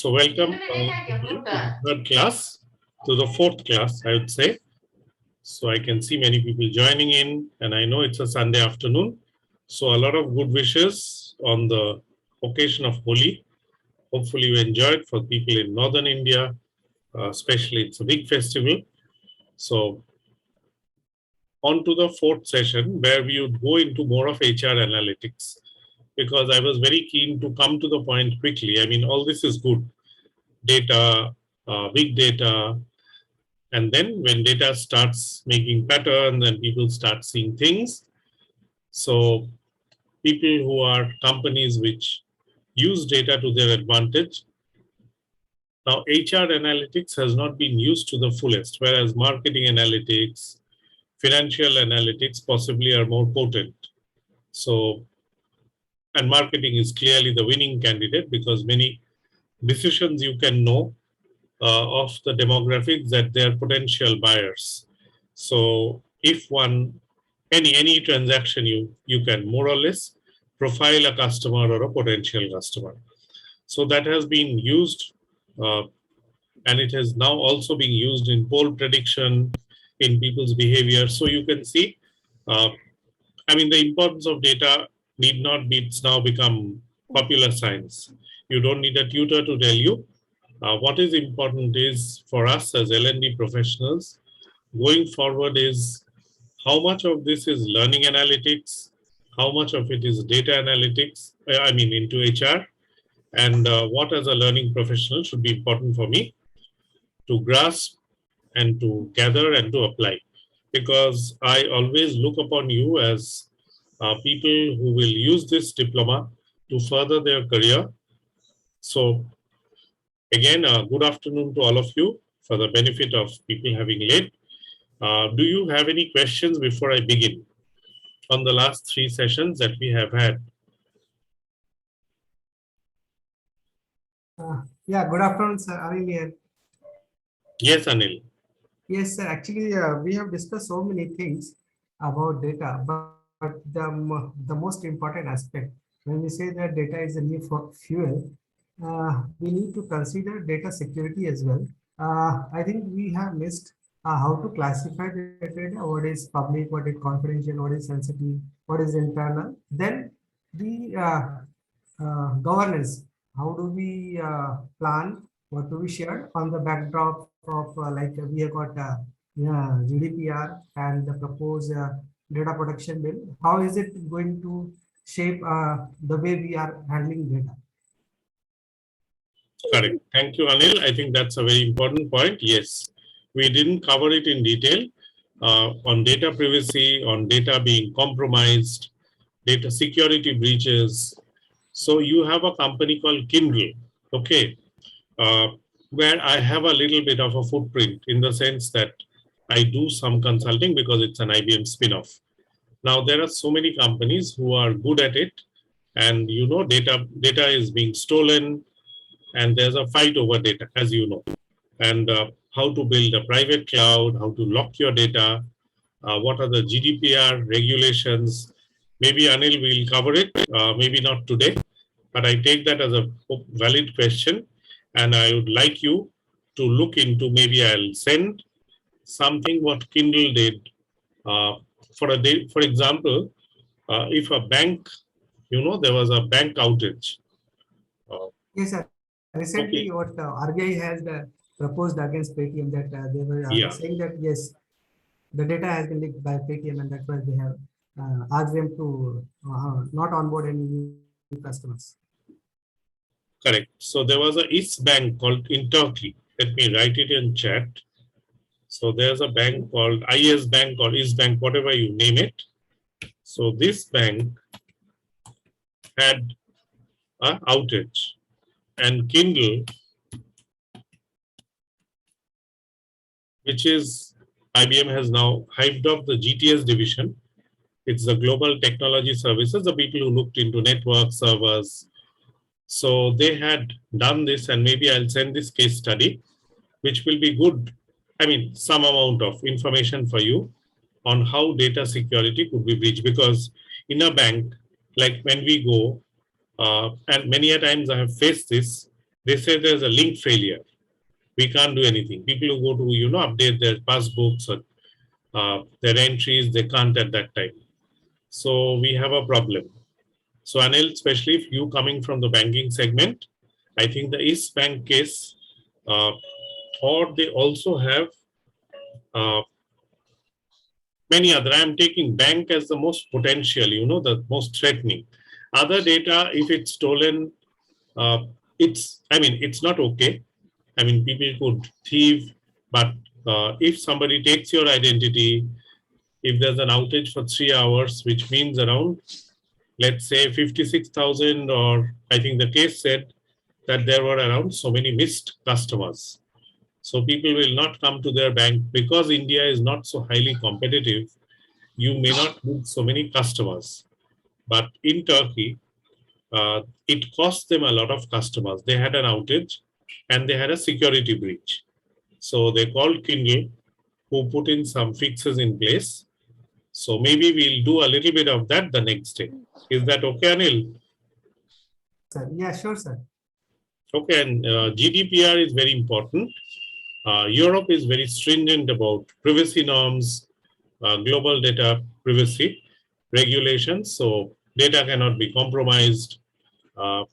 So welcome to the third class, to the fourth class, I would say. So I can see many people joining in, and I know it's a Sunday afternoon. So a lot of good wishes on the occasion of Holi. Hopefully you enjoyed. For people in northern India, especially it's a big festival. So on to the fourth session, where we would go into more of HR analytics, because I was very keen to come to the point quickly. I mean, all this is good. Data, big data, and then when data starts making patterns and people start seeing things, so people who are companies which use data to their advantage. Now, HR analytics has not been used to the fullest, whereas marketing analytics, financial analytics possibly are more potent. So, and marketing is clearly the winning candidate because many decisions you can know of the demographics that they are potential buyers. So if one any transaction you can more or less profile a customer or a potential customer. So that has been used, and it has now also being used in poll prediction, in people's behavior. So you can see, uh, I mean, the importance of data need not be, it's now become popular science. You don't need a tutor to tell you. What is important is for us as L&D professionals going forward is how much of this is learning analytics, how much of it is data analytics, I mean into HR, and what as a learning professional should be important for me to grasp and to gather and to apply. Because I always look upon you as people who will use this diploma to further their career. So again, good afternoon to all of you for the benefit of people having late. Do you have any questions before I begin on the last three sessions that we have had? Yeah, good afternoon, sir. Anil here. Yes, Anil. Yes, sir. Actually, we have discussed so many things about data, but the most important aspect, when we say that data is a new fuel, we need to consider data security as well. I think we have missed how to classify the data, what is public, what is confidential, what is sensitive, what is internal. Then the governance, how do we plan, what do we share on the backdrop of like we have got yeah, GDPR and the proposed data protection bill. How is it going to shape the way we are handling data? Correct. Thank you, Anil. I think that's a very important point. Yes, we didn't cover it in detail on data privacy, on data being compromised, data security breaches. So you have a company called Kindle, okay, uh, where I have a little bit of a footprint in the sense that I do some consulting because it's an IBM spin-off. Now there are so many companies who are good at it, and you know data is being stolen, and there's a fight over data, as you know, and how to build a private cloud, how to lock your data, what are the GDPR regulations. Maybe Anil will cover it, maybe not today, but I take that as a valid question, and I would like you to look into. Maybe I'll send something what Kindle did for a day. For example, if a bank, you know, there was a bank outage. Yes, sir. Recently, what RBI has proposed against Paytm that they were Yeah, saying that yes, the data has been leaked by Paytm, and that's why they have asked them to not onboard any new customers. correct. So there was a East Bank called in Turkey. Let me write it in chat. So there's a bank called IS Bank or East Bank, whatever you name it. So this bank had an outage, and Kindle, which is IBM has now hived off the GTS division. It's the Global Technology Services, the people who looked into network servers. So they had done this, and maybe I'll send this case study, which will be good. I mean, some amount of information for you on how data security could be breached. Because in a bank, like when we go, and many a times I have faced this, They say there's a link failure. We can't do anything. People who go to, update their passbooks or their entries, they can't at that time. So we have a problem. So Anil, especially if you coming from the banking segment, I think the East Bank case, uh, or they also have uh, many other. I am taking bank as the most potential, the most threatening. Other data, if it's stolen, uh, it's not okay. I mean, people could thieve, but if somebody takes your identity, if there's an outage for 3 hours, which means around, let's say 56,000, or I think the case said that there were around so many missed customers. So people will not come to their bank because India is not so highly competitive. You may not lose so many customers. But in Turkey, it cost them a lot of customers. They had an outage and they had a security breach. So they called Kindle, who put in some fixes in place. So maybe we'll do a little bit of that the next day. Is that okay, Anil? Sir, yeah, sure, sir. Okay, and GDPR is very important. Europe is very stringent about privacy norms, global data privacy regulations. So data cannot be compromised. Uh,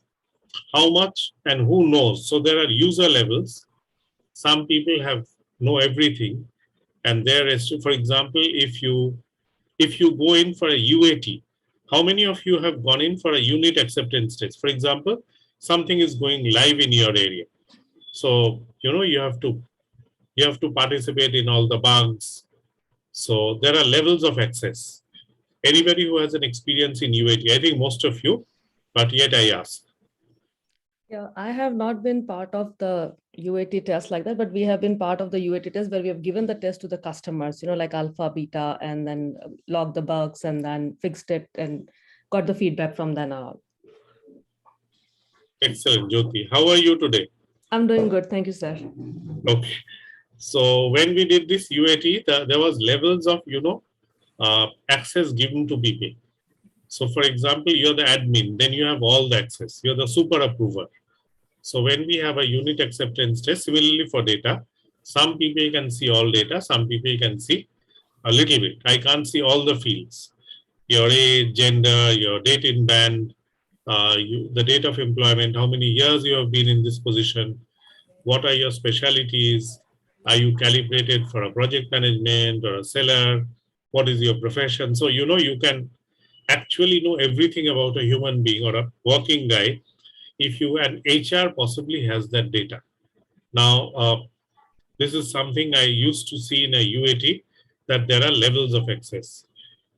how much and who knows? So there are user levels. Some people have know everything, and there is, for example, if you go in for a UAT, how many of you have gone in for a unit acceptance test? For example, something is going live in your area. So, you have to participate in all the bugs. So there are levels of access. Anybody who has an experience in UAT, I think most of you, but yet I ask. Yeah, I have not been part of the UAT test like that, but we have been part of the UAT test where we have given the test to the customers, like alpha, beta, and then logged the bugs and then fixed it and got the feedback from them. Excellent, Jyoti. How are you today? I'm doing good. Thank you, sir. Okay. So when we did this UAT, there was levels of, access given to people. So for example, you're the admin, then you have all the access. You're the super approver. So when we have a unit acceptance test, similarly for data, some people can see all data, some people can see a little bit. I can't see all the fields. Your age, gender, your date in band, the date of employment, how many years you have been in this position, what are your specialities, are you calibrated for a project management or a seller, what is your profession. So, you can actually know everything about a human being or a working guy if you, and HR possibly has that data. Now, this is something I used to see in a UAT, that there are levels of access.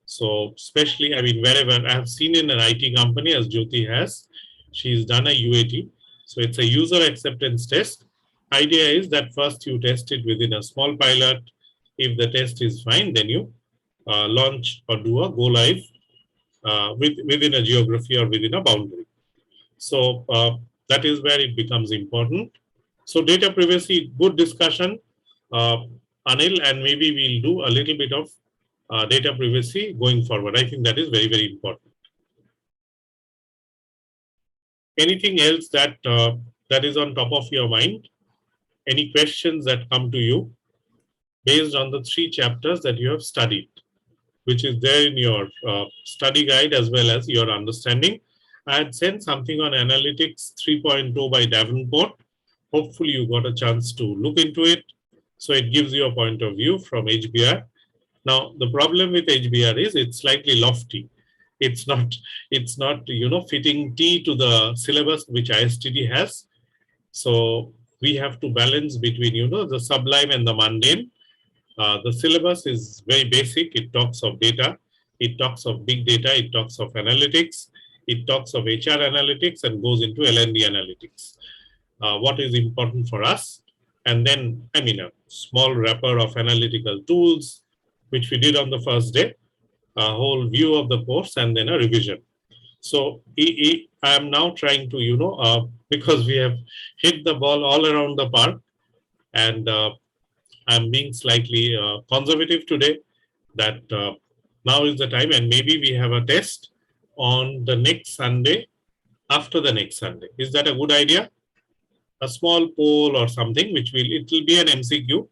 So especially, I mean, wherever I have seen in an IT company, as Jyoti has, she's done a UAT. So it's a user acceptance test. Idea is that first you test it within a small pilot. If the test is fine, then you launch or do a go live within a geography or within a boundary. So that is where it becomes important. So data privacy, good discussion, uh, Anil, and maybe we'll do a little bit of data privacy going forward. I think that is very, very important. Anything else that is on top of your mind? Any questions that come to you based on the 3 chapters that you have studied, which is there in your study guide as well as your understanding? I had sent something on Analytics 3.0 by Davenport. Hopefully you got a chance to look into it. So it gives you a point of view from HBR. Now, the problem with HBR is it's slightly lofty. It's not, fitting T to the syllabus which ISTD has. So we have to balance between, the sublime and the mundane. The syllabus is very basic. It talks of data. It talks of big data. It talks of analytics. It talks of HR analytics and goes into L&D analytics. What is important for us? And then, a small wrapper of analytical tools, which we did on the first day, a whole view of the course, and then a revision. So I am now trying to, because we have hit the ball all around the park, and I'm being slightly conservative today, that now is the time, and maybe we have a test on the next Sunday, after the next Sunday. Is that a good idea? a small poll or something, which it will be an MCQ,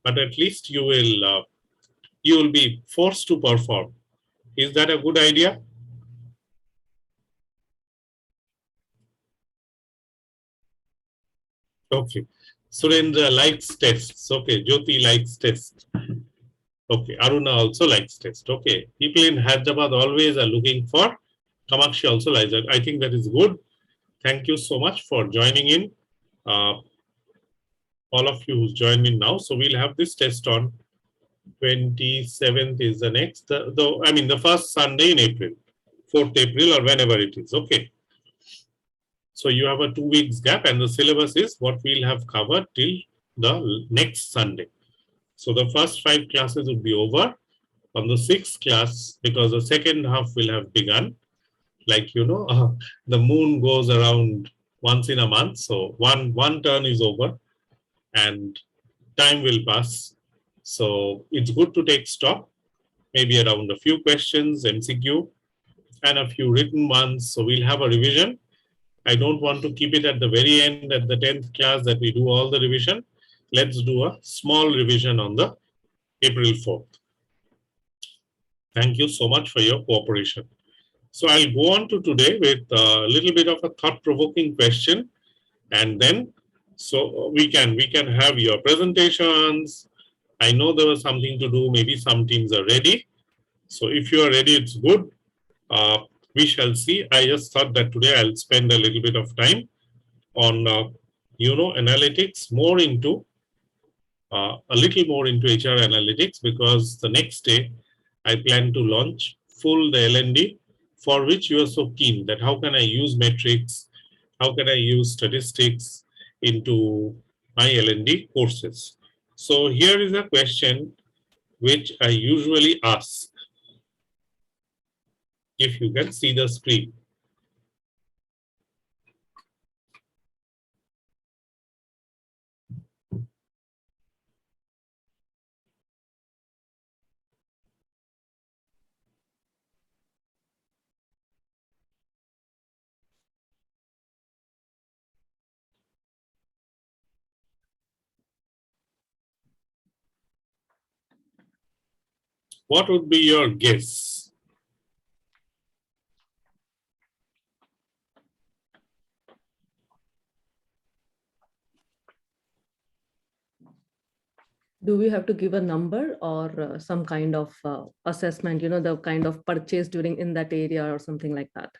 but at least you will be forced to perform. Is that a good idea? Okay. Surendra likes tests. Okay. Jyoti likes tests. Okay. Aruna also likes test. Okay. People in Hyderabad always are looking for. Kamakshi also likes it. I think that is good. Thank you so much for joining in. All of you who's joined in now. So we'll have this test on 27th is the next, the first Sunday in April, 4th April or whenever it is. Okay. So you have a 2 weeks gap and the syllabus is what we'll have covered till the next Sunday. So the first 5 classes will be over. On the 6th class, because the second half will have begun, like, the moon goes around once in a month. So one turn is over and time will pass. So it's good to take stock, maybe around a few questions, MCQ, and a few written ones. So we'll have a revision. I don't want to keep it at the very end at the 10th class that we do all the revision. Let's do a small revision on the April 4th. Thank you so much for your cooperation. So I'll go on to today with a little bit of a thought-provoking question, and then so we can have your presentations. I know there was something to do. Maybe some teams are ready. So if you are ready, it's good. We shall see. I just thought that today I'll spend a little bit of time on analytics, more into a little more into HR analytics, because the next day I plan to launch full the L&D, for which you are so keen that how can I use metrics, how can I use statistics into my L&D courses. So here is a question which I usually ask. If you can see the screen. What would be your guess? Do we have to give a number or some kind of assessment, the kind of purchase during in that area or something like that?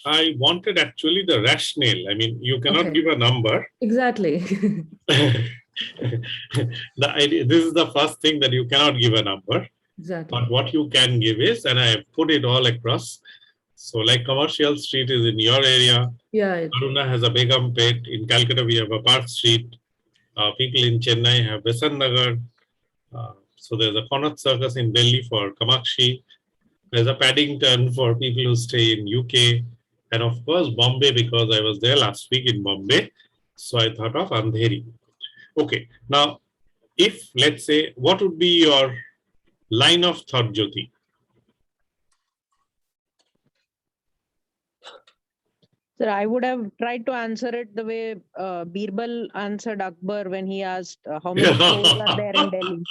I wanted actually the rationale. I mean, you cannot give a number. Exactly. The idea, this is the first thing, that you cannot give a number. Exactly. But what you can give is, and I have put it all across. So like Commercial Street is in your area. Yeah. Aruna has a Begumpet. In Calcutta, we have a Park Street. People in Chennai have Besant Nagar. So there's a Connaught Circus in Delhi for Kamakshi. There's a Paddington for people who stay in UK. And of course, Bombay, because I was there last week in Bombay. So I thought of Andheri. Okay. Now, if let's say, what would be your line of thought, Jyoti? Sir, I would have tried to answer it the way Birbal answered Akbar when he asked how many floors are there in Delhi.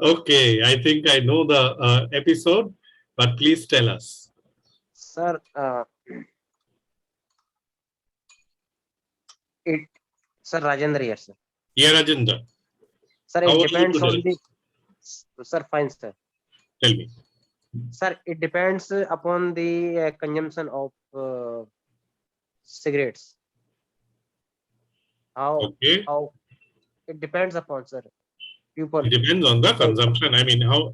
Okay, I think I know the episode, but please tell us. Sir, Sir Rajendra here, sir. Yeah, Rajendra. Sir, How it are you depends on today? the. Sir, fine, sir. Tell me. Sir, it depends upon the consumption of cigarettes. How it depends upon, sir. People. It depends on the consumption. I mean, how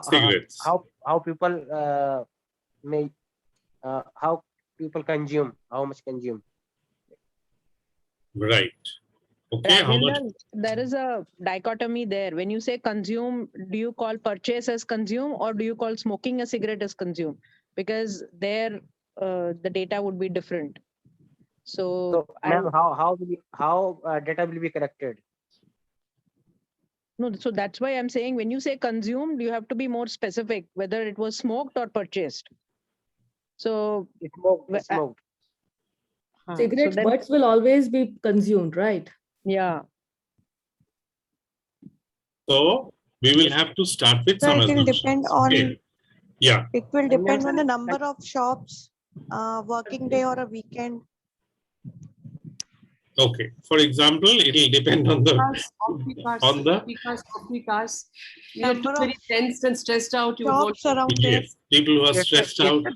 cigarettes. How people may how people consume, how much consume. Right. Okay. How much? There is a dichotomy there. When you say consume, do you call purchase as consume, or do you call smoking a cigarette as consume? Because there the data would be different. So ma'am, how data will be collected? No, so that's why I'm saying when you say consumed, you have to be more specific whether it was smoked or purchased. So It's smoked. So Cigarette then, butts will always be consumed, right? yeah. So we will have to start with So some it will assumptions. depend on Okay. Yeah. it will And depend on the then- number of shops, working day or a weekend. Okay. For example, it will depend on the on the Coffee cars. You're Number very of tensed and stressed out. You hold. shops around there. yes, people who are It's a, stressed it's out. a,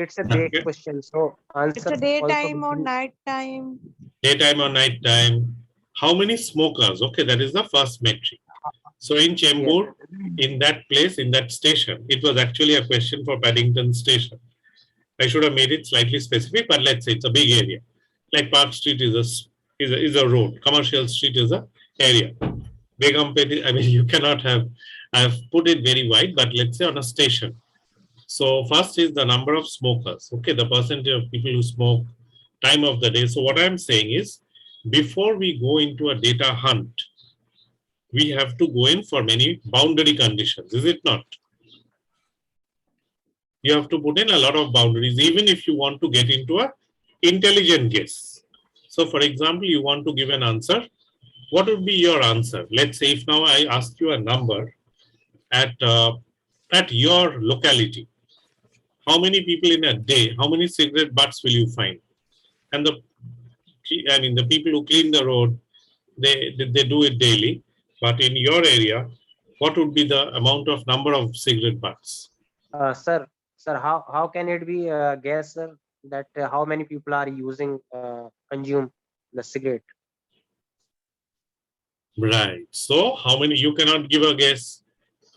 it's a day Okay. question. So It's answer a daytime also or will be night time. Daytime or night time. How many smokers? Okay, that is the first metric. So in yes. Chembur, in that place, in that station, it was actually a question for Paddington Station. I should have made it slightly specific, but let's say it's a big area. Like Park Street is a road. Commercial Street is a area. Begumpet, I mean, you cannot have. I've put it very wide, but let's say on a station. So first is the number of smokers. Okay, the percentage of people who smoke, time of the day. So what I'm saying is, before we go into a data hunt, we have to go in for many boundary conditions, is it not? You have to put in a lot of boundaries, even if you want to get into a intelligent guess. So for example, you want to give an answer. What would be your answer? Let's say if now I ask you a number at your locality, how many people in a day, how many cigarette butts will you find? And the people who clean the road, they do it daily. But in your area, what would be the amount of number of cigarette butts? Sir, how can it be guess, sir, that how many people are using consume the cigarette? Right. So how many, you cannot give a guess.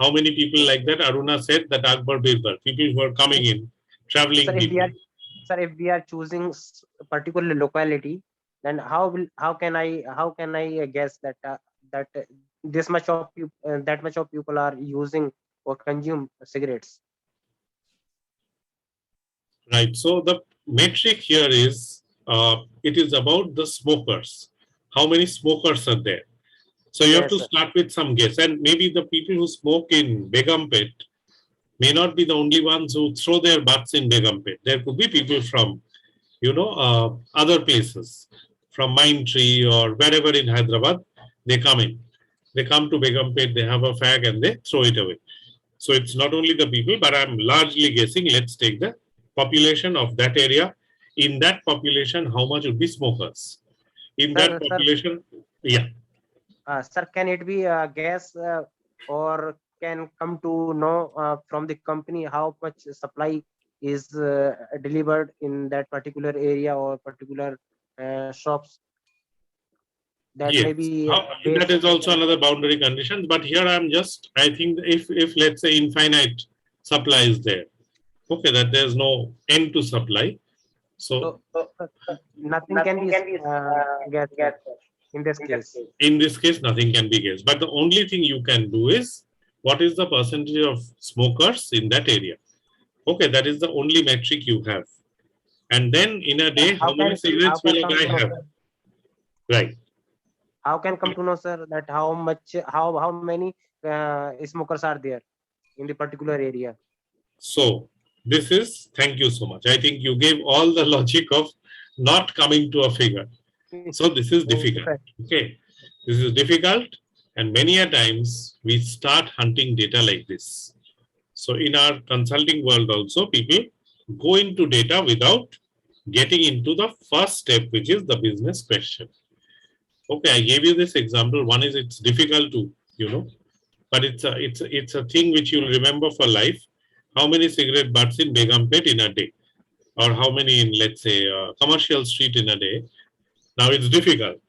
How many people like that? Aruna said that Akbar Birbal, people who are coming in, traveling Sir, people. if we are choosing a particular locality, then how can I guess that this much of that much of people are using or consume cigarettes? Right. So the metric here is it is about the smokers. How many smokers are there? So you have Yes, to sir. start with some guess. And maybe the people who smoke in Begumpet may not be the only ones who throw their butts in Begumpet. There could be people from, other places, from Mindtree or wherever in Hyderabad, they come in. They come to Begumpet, they have a fag and they throw it away. So it's not only the people, but I'm largely guessing, let's take the population of that area. In that population, how much would be smokers? In that Sir, population, yeah. Sir, can it be a guess or can come to know from the company how much supply is delivered in that particular area or particular shops? That may Yes, be that is also another boundary condition. But here I think if let's say infinite supply is there, okay, that there's no end to supply. So nothing can be guessed in this case. in this case, nothing can be guessed. But the only thing you can do is what is the percentage of smokers in that area? Okay, that is the only metric you have. And then in a day, how many cigarettes will a guy have? Right. How can come to know, sir, that how many smokers are there in the particular area? So this is, thank you so much. I think you gave all the logic of not coming to a figure. So this is difficult. Okay. This is difficult. And many a times we start hunting data like this. So in our consulting world also, people go into data without getting into the first step, which is the business question. Okay, I gave you this example. One is it's difficult to, but it's a thing which you'll remember for life. How many cigarette butts in Begumpet in a day, or how many in, let's say, Commercial Street in a day? Now it's difficult,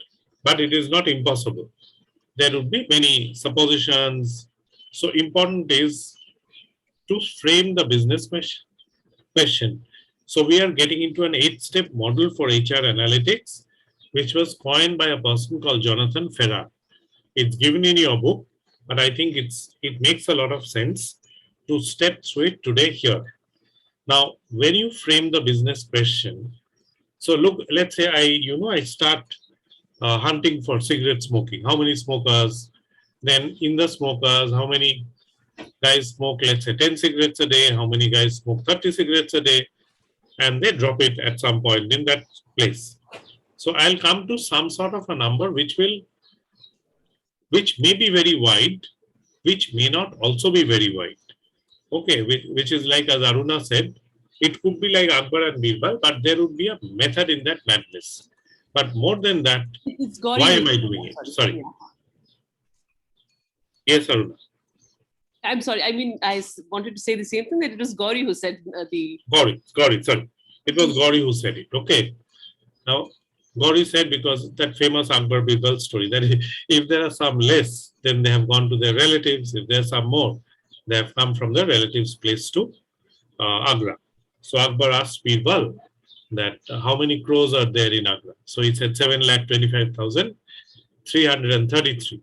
but it is not impossible. There would be many suppositions. So important is to frame the business question. So we are getting into an 8-step model for HR analytics, which was coined by a person called Jonathan Ferrar. It's given in your book, but I think it makes a lot of sense to step through it today here. Now, when you frame the business question, so look, let's say I start hunting for cigarette smoking. How many smokers? Then in the smokers, how many guys smoke, let's say 10 cigarettes a day? How many guys smoke 30 cigarettes a day? and they drop it at some point in that place. So I'll come to some sort of a number which may be very wide, which may not also be very wide. Okay, which is like as Aruna said, it could be like Akbar and Birbal, but there would be a method in that madness. But more than that, It's Gauri. why am I doing it? Sorry. Yes, Aruna. I'm sorry. I mean, wanted to say the same thing, that it was Gauri who said the. Gauri, sorry. It was Gauri who said it. Okay. Now, Gauri said, because that famous Akbar Birbal story, that if there are some less, then they have gone to their relatives. If there are some more, they have come from their relatives' place to Agra. So Akbar asked Birbal that how many crores are there in Agra? So he said 7,25,333.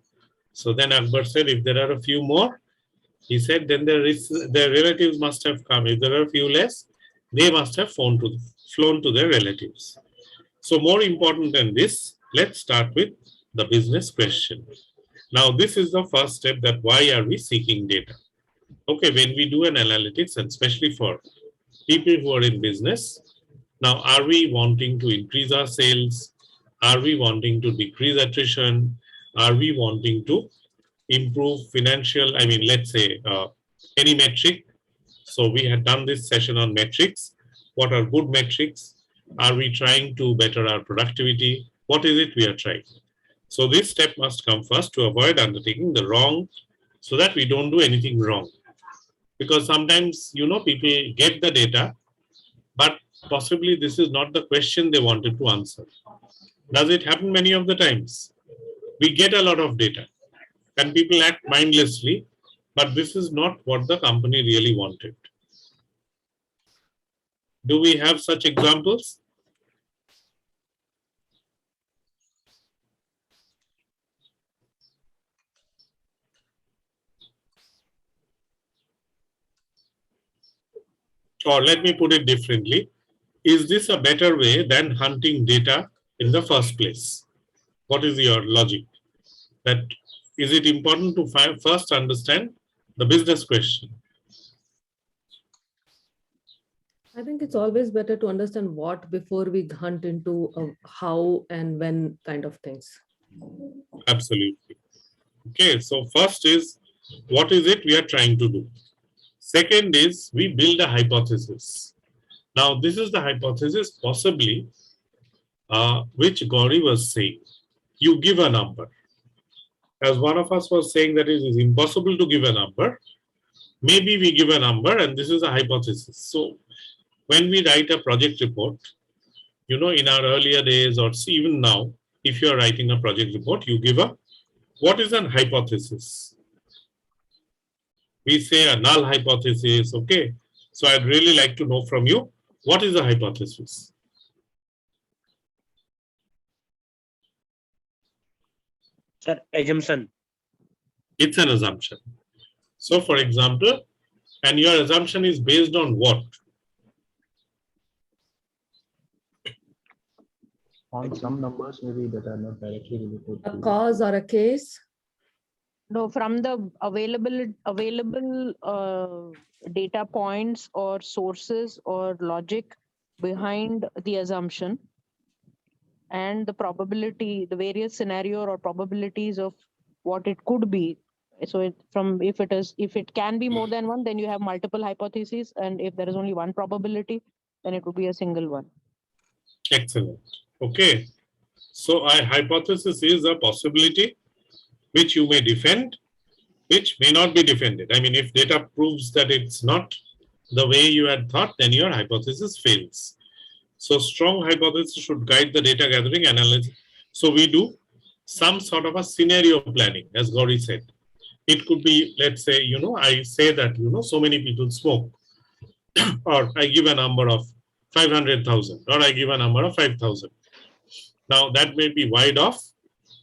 So then Akbar said, if there are a few more, he said, then their relatives must have come. If there are a few less, they must have flown to their relatives. So more important than this, let's start with the business question. Now, this is the first step, that why are we seeking data? Okay, when we do an analytics, and especially for people who are in business, now, are we wanting to increase our sales? Are we wanting to decrease attrition? Are we wanting to improve financial, I mean, let's say any metric? So we had done this session on metrics. What are good metrics? Are we trying to better our productivity? What is it we are trying? So this step must come first to avoid undertaking the wrong, so that we don't do anything wrong. Because sometimes, people get the data, but possibly this is not the question they wanted to answer. Does it happen many of the times? We get a lot of data and people act mindlessly, but this is not what the company really wanted. Do we have such examples? Or let me put it differently. Is this a better way than hunting data in the first place? What is your logic? That is it important to first understand the business question? I think it's always better to understand what before we hunt into how and when kind of things. Absolutely. Okay, so first is, what is it we are trying to do? Second is, we build a hypothesis. Now, this is the hypothesis possibly which Gauri was saying. You give a number. As one of us was saying that it is impossible to give a number, maybe we give a number and this is a hypothesis. So when we write a project report, in our earlier days or even now, if you are writing a project report, you give what is an hypothesis? We say a null hypothesis, okay? So I'd really like to know from you, what is a hypothesis? Sir, assumption. It's an assumption. So for example, and your assumption is based on what? On some numbers maybe that are not directly related A to cause or a case? No, from the available data points or sources or logic behind the assumption, and the probability, the various scenario or probabilities of what it could be. So if it can be more than one, then you have multiple hypotheses, and if there is only one probability, then it would be a single one. Excellent. Okay. So a hypothesis is a possibility which you may defend, which may not be defended. I mean, if data proves that it's not the way you had thought, then your hypothesis fails. So strong hypothesis should guide the data gathering analysis. So we do some sort of a scenario planning, as Gauri said. It could be, let's say, I say that, so many people smoke, or I give a number of 500,000, or I give a number of 5,000. Now that may be wide off,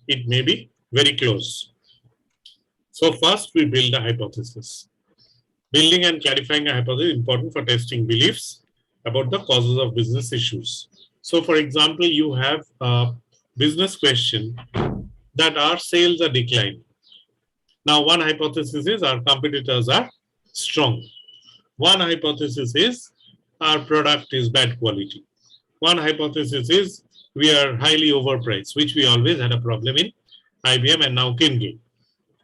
it may be very close. So first we build a hypothesis. Building and clarifying a hypothesis is important for testing beliefs about the causes of business issues. So for example, you have a business question that our sales are declining. Now one hypothesis is our competitors are strong. One hypothesis is our product is bad quality. One hypothesis is we are highly overpriced, which we always had a problem in IBM and now Kindle.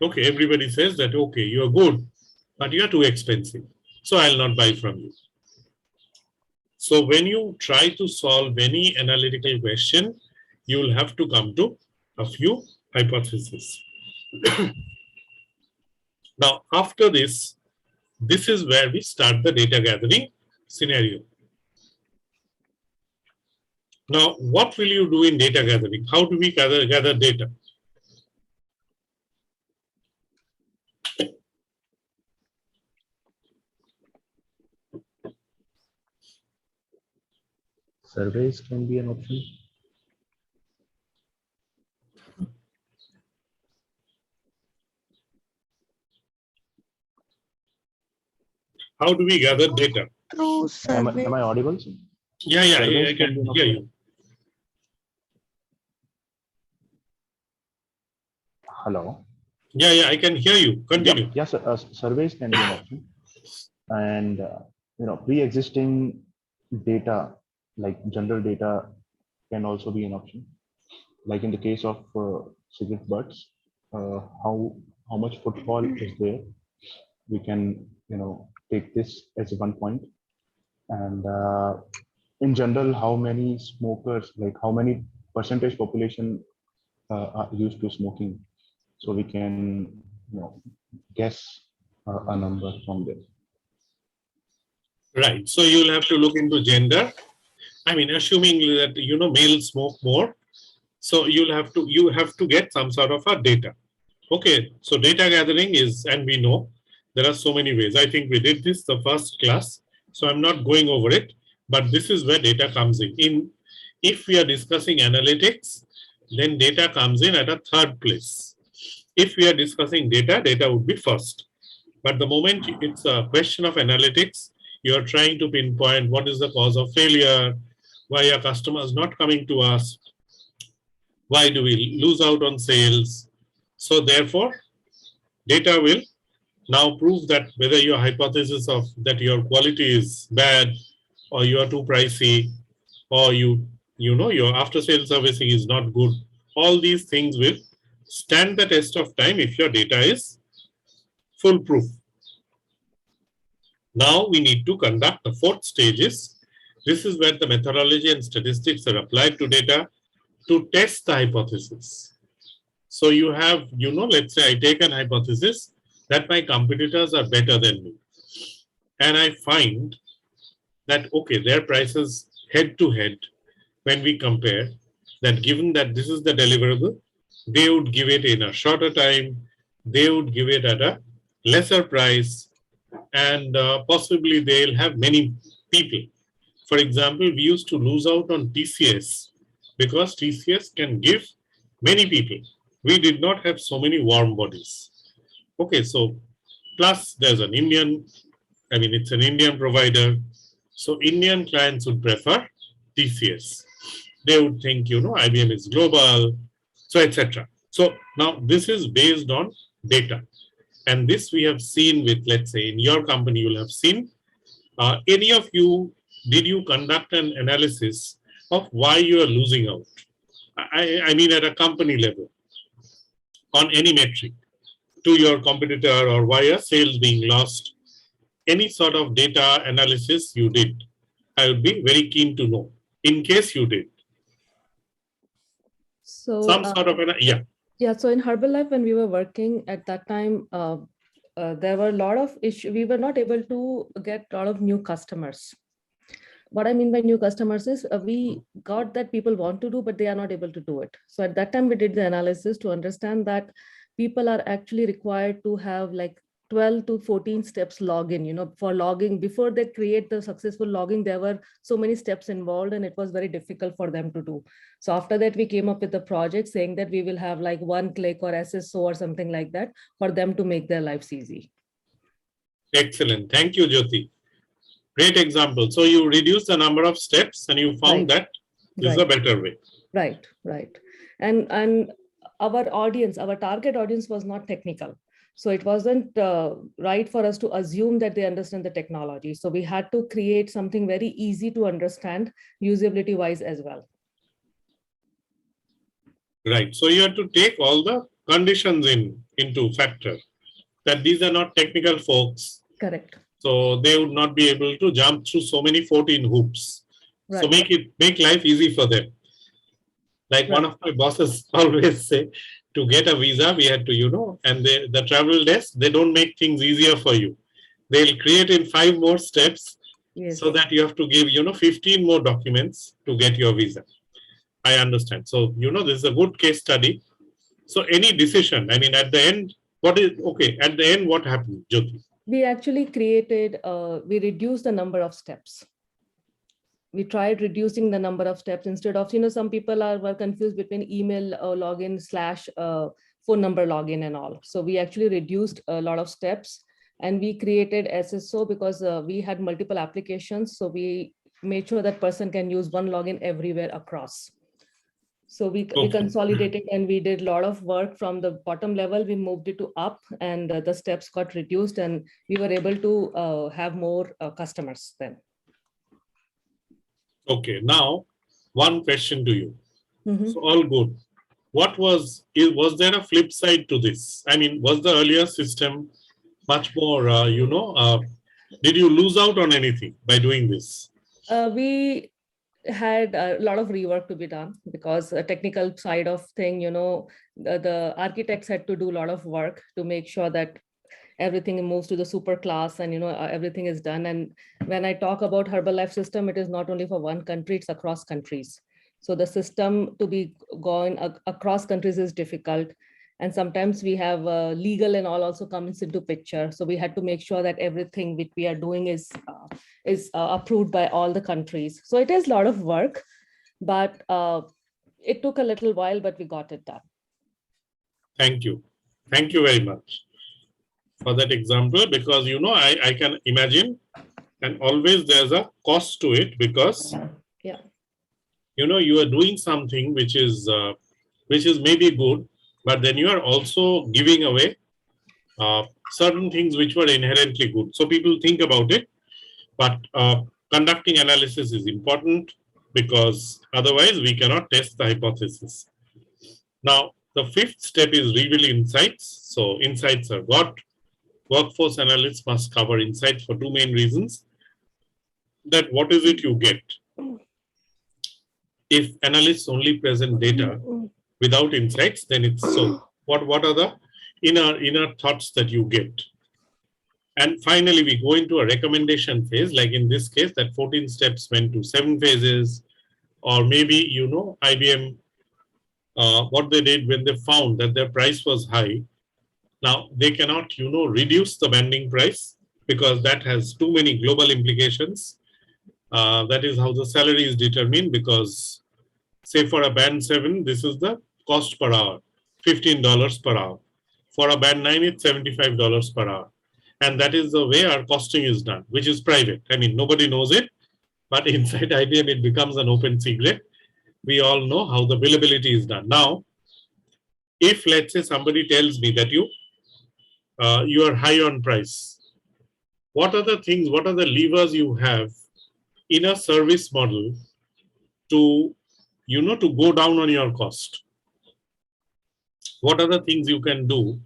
Okay, everybody says that, okay, you're good, but you're too expensive. So I'll not buy from you. So when you try to solve any analytical question, you will have to come to a few hypotheses. Now, after this is where we start the data gathering scenario. Now, what will you do in data gathering? How do we gather data? Surveys can be an option. How do we gather data? Through survey. Am I audible? Yeah, Surveys I can be can an hear option. you. Hello. Yeah, I can hear you. Continue. Yes, surveys can be an option, and pre-existing data like general data can also be an option. Like in the case of cigarette butts, how much footfall is there? We can take this as one point, and in general, how many smokers, like how many percentage population are used to smoking, so we can guess a number from there. Right. So you'll have to look into gender. I mean, assuming that males smoke more, so you have to get some sort of a data. Okay. So data gathering is, and we know there are so many ways. I think we did this the first class, so I'm not going over it. But this is where data comes in. If we are discussing analytics, then data comes in at a third place. If we are discussing data would be first. But the moment it's a question of analytics, you're trying to pinpoint what is the cause of failure, why are customers not coming to us, why do we lose out on sales. So therefore, data will now prove that whether your hypothesis of that your quality is bad or you are too pricey or your after sales servicing is not good. All these things will stand the test of time if your data is foolproof. Now we need to conduct the fourth stages. This is where the methodology and statistics are applied to data to test the hypothesis. So you have, let's say I take an hypothesis that my competitors are better than me. And I find that, okay, their prices head to head, when we compare, that given that this is the deliverable, they would give it in a shorter time, they would give it at a lesser price, and possibly they'll have many people. For example, we used to lose out on TCS because TCS can give many people. We did not have so many warm bodies. Okay, so plus there's an it's an Indian provider. So Indian clients would prefer TCS. They would think, IBM is global, so etc. So now this is based on data. And this we have seen with, let's say, in your company, you'll have seen. Any of you, did you conduct an analysis of why you are losing out? I mean, at a company level, on any metric, to your competitor, or why are sales being lost? Any sort of data analysis you did, I would be very keen to know, in case you did. So Some sort of yeah. So in Herbalife, when we were working at that time, there were a lot of issues. We were not able to get a lot of new customers. What I mean by new customers is we got that people want to do, but they are not able to do it. So at that time, we did the analysis to understand that people are actually required to have like 12 to 14 steps login, for logging. Before they create the successful logging, there were so many steps involved and it was very difficult for them to do. So after that, we came up with a project saying that we will have like one click or SSO or something like that for them to make their lives easy. Excellent. Thank you, Jyoti. Great example. So you reduce the number of steps and you found that this is a better way. Right. And our audience, our target audience was not technical. So it wasn't right for us to assume that they understand the technology. So we had to create something very easy to understand usability wise as well. Right. So you have to take all the conditions into factor, that these are not technical folks. Correct. So they would not be able to jump through so many 14 hoops. Right. So make life easy for them. Like one of my bosses always say, to get a visa, we had to, and the travel desk, they don't make things easier for you. They'll create in 5 more steps, Yes. so that you have to give, 15 more documents to get your visa. I understand. So, this is a good case study. So any decision, I mean, at the end, at the end, what happened, Jyoti? We actually we reduced the number of steps. We tried reducing the number of steps instead of, some people were confused between email login / phone number login and all. So we actually reduced a lot of steps, and we created SSO because we had multiple applications. So we made sure that person can use one login everywhere across. So we consolidated, and we did a lot of work from the bottom level. We moved it to up, and the steps got reduced, and we were able to have more customers then. Okay, now one question to you. Mm-hmm. So all good. Was there a flip side to this? I mean, was the earlier system much more, did you lose out on anything by doing this? We had a lot of rework to be done because a technical side of thing, the architects had to do a lot of work to make sure that everything moves to the super class and, everything is done. And when I talk about Herbalife system, it is not only for one country, it's across countries. So the system to be going across countries is difficult. And sometimes we have legal and all also comes into picture. So we had to make sure that everything which we are doing is approved by all the countries. So it is a lot of work, but it took a little while, but we got it done. Thank you. Thank you very much for that example, because, I can imagine, and always there's a cost to it, because, yeah, you are doing something which is maybe good, but then you are also giving away certain things which were inherently good. So people think about it, but conducting analysis is important, because otherwise we cannot test the hypothesis. Now, the 5th step is reveal insights. So insights are got. Workforce analysts must cover insights for 2 main reasons. That what is it you get? If analysts only present data without insights, then it's so. What are the inner thoughts that you get? And finally, we go into a recommendation phase, like in this case, that 14 steps went to 7 phases, or maybe, IBM, what they did when they found that their price was high. Now, they cannot, reduce the banding price, because that has too many global implications. That is how the salary is determined, because say for a band 7, this is the cost per hour, $15 per hour. For a band 9, it's $75 per hour. And that is the way our costing is done, which is private. I mean, nobody knows it, but inside IBM, it becomes an open secret. We all know how the billability is done. Now, if let's say somebody tells me that you are high on price, what are the things, what are the levers you have in a service model to, to go down on your cost? What are the things you can do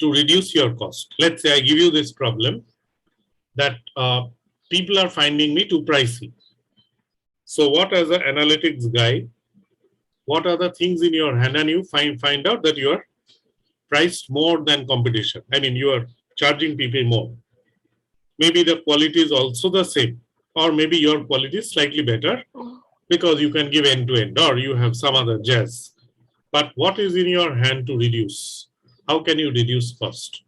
to reduce your cost? Let's say I give you this problem that people are finding me too pricey. So what, as an analytics guy, what are the things in your hand, and you find out that you are priced more than competition. I mean, you are charging people more. Maybe the quality is also the same, or maybe your quality is slightly better because you can give end to end, or you have some other jazz. But what is in your hand to reduce? How can you reduce cost?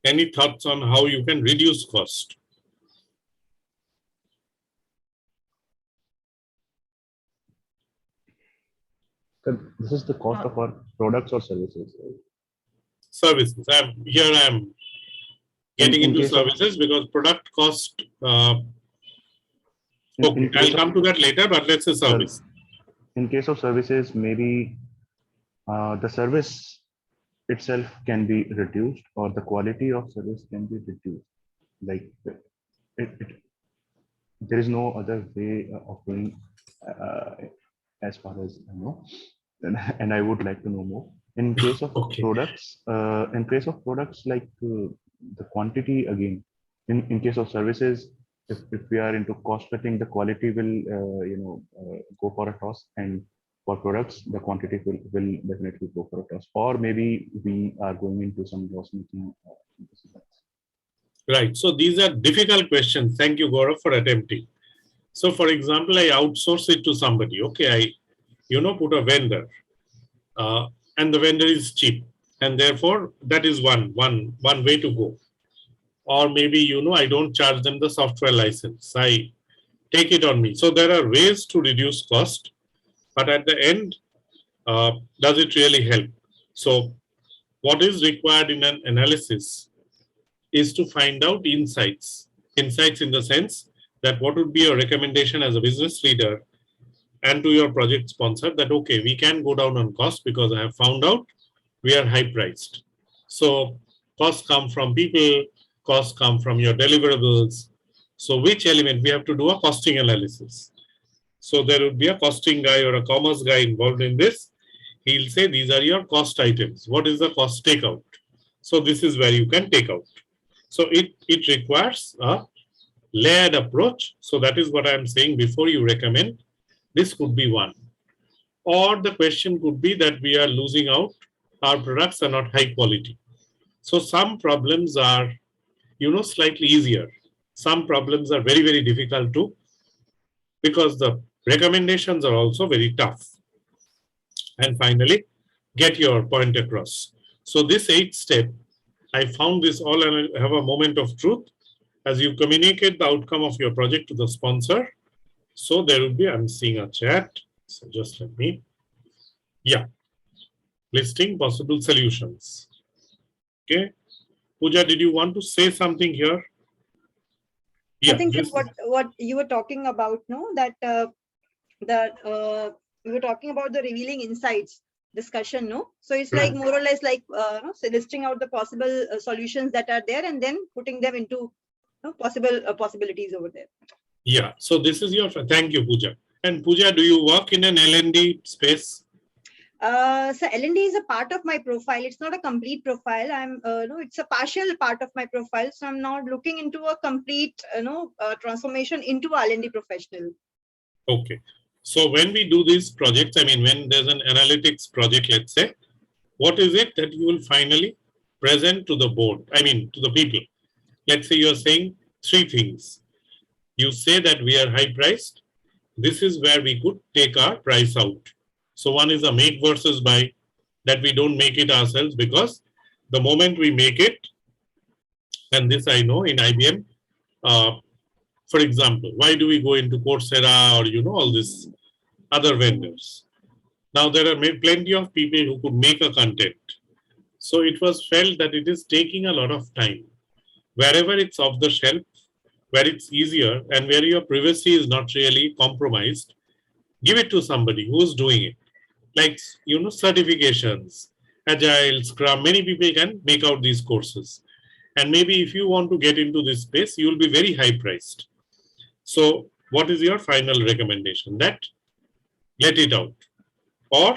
Any thoughts on how you can reduce cost? This is the cost of our products or services, right? Services. I'm getting In into case of services because product cost. in Okay, I'll case of come to that later, but let's say ser- service. in case of services, maybe the service itself can be reduced or the quality of service can be reduced. Like there is no other way of doing uh, as far as I know, and I would like to know more. Okay. In case of products like the quantity again, in case of services, if we are into cost cutting, the quality will go for a toss, and for products, the quantity will definitely go for a toss. Or maybe we are going into some loss making. Right. So these are difficult questions. Thank you, Gaurav, for attempting. So, for example, I outsource it to somebody. Okay, I, put a vendor, uh, and the vendor is cheap, and therefore that is one way to go. Or maybe I don't charge them the software license. I take it on me. So there are ways to reduce cost, but at the end, does it really help? So, what is required in an analysis is to find out insights. Insights in the sense that what would be your recommendation as a business leader and to your project sponsor that, okay, we can go down on cost because I have found out we are high priced. So costs come from people, costs come from your deliverables. So which element we have to do a costing analysis. So there would be a costing guy or a commerce guy involved in this. He'll say these are your cost items. What is the cost takeout? So this is where you can take out. So it requires a layered approach. So that is what I'm saying before you recommend. This could be one. Or the question could be that we are losing out, our products are not high quality. So some problems are, slightly easier. Some problems are very, very difficult to, because the recommendations are also very tough. And finally, get your point across. So this 8th step, I found this all and I have a moment of truth. As you communicate the outcome of your project to the sponsor, so there will be, I'm seeing a chat. So just let me, yeah, listing possible solutions. Okay. Pooja, did you want to say something here? I Yeah, think this, what you were talking about, no, that we were talking about the revealing insights discussion, no. So it's like more or less like so listing out the possible solutions that are there and then putting them into possible possibilities over there. yeah. So this is your, thank you, Pooja. And Pooja, do you work in an L&D space? So L&D is a part of my profile. It's not a complete profile. I'm no, it's a partial part of my profile. So I'm not looking into a complete transformation into L&D professional. Okay. So when we do these projects, I mean, when there's an analytics project, let's say, what is it that you will finally present to the board? I mean, to the people. Let's say you're saying 3 things. You say that we are high priced. This is where we could take our price out. So one is a make versus buy, that we don't make it ourselves, because the moment we make it, and this I know in IBM, for example, why do we go into Coursera or all these other vendors? Now there are plenty of people who could make a content. So it was felt that it is taking a lot of time. Wherever it's off the shelf, where it's easier and where your privacy is not really compromised, give it to somebody who's doing it. Like, certifications, Agile, Scrum, many people can make out these courses. And maybe if you want to get into this space, you'll be very high priced. So what is your final recommendation? That let it out or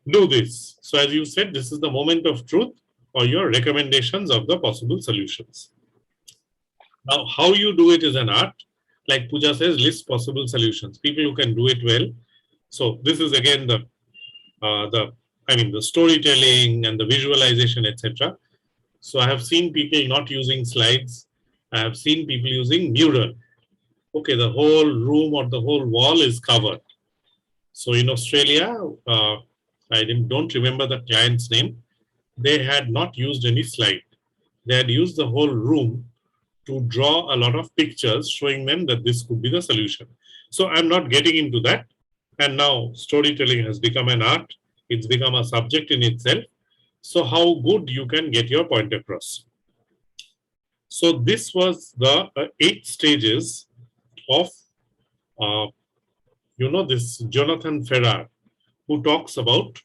do this. So as you said, this is the moment of truth or your recommendations of the possible solutions. Now, how you do it is an art. Like Pooja says, list possible solutions. People who can do it well. So this is again the storytelling and the visualization, etc. So I have seen people not using slides. I have seen people using mural. Okay, the whole room or the whole wall is covered. So in Australia, I don't remember the client's name. They had not used any slide. They had used the whole room to draw a lot of pictures showing them that this could be the solution. So I'm not getting into that. And now storytelling has become an art. It's become a subject in itself. So how good you can get your point across. So this was the 8 stages of, this Jonathan Ferrar, who talks about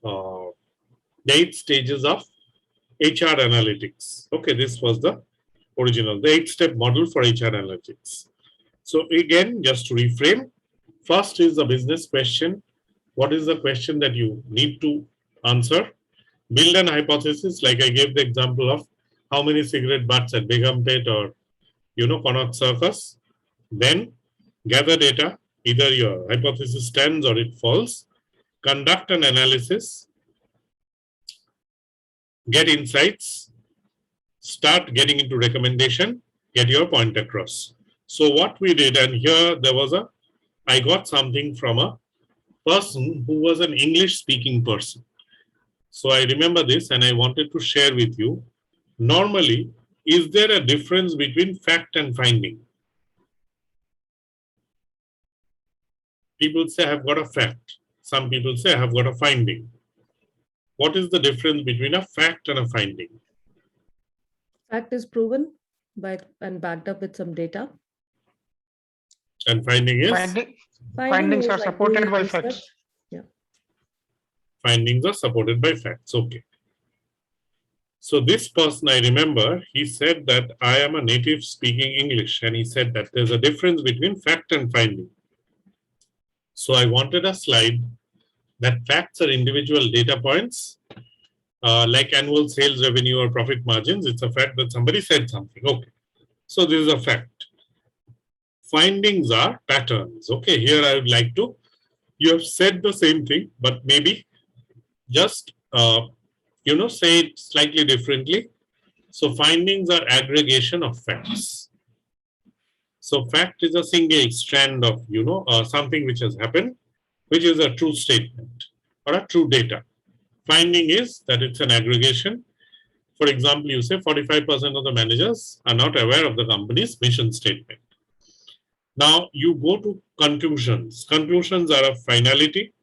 the 8 stages of HR analytics. Okay, this was the original, the 8-step model for HR analytics. So again, just to reframe, first is the business question. What is the question that you need to answer? Build an hypothesis, like I gave the example of how many cigarette butts at Begumpet or, Connaught Circus. Then gather data, either your hypothesis stands or it falls. Conduct an analysis, get insights, start getting into recommendation, get your point across. So what we did, and here there was I got something from a person who was an English speaking person. So I remember this and I wanted to share with you. Normally, is there a difference between fact and finding? People say I've got a fact. Some people say I've got a finding. What is the difference between a fact and a finding? Fact is proven by and backed up with some data. And finding is? Findings is are like supported doing by research. facts. Yeah. Findings are supported by facts. Okay. So this person, I remember, he said that I am a native speaking English, and he said that there's a difference between fact and finding. So I wanted a slide that facts are individual data points, like annual sales revenue or profit margins. It's a fact that somebody said something. Okay. So this is a fact. Findings are patterns. Okay. Here I would like to, you have said the same thing, but maybe just, say it slightly differently. So findings are aggregation of facts. So fact is a single strand of, something which has happened, which is a true statement or a true data. Finding is that it's an aggregation. For example, you say 45% of the managers are not aware of the company's mission statement. Now you go to conclusions. Conclusions are a finality.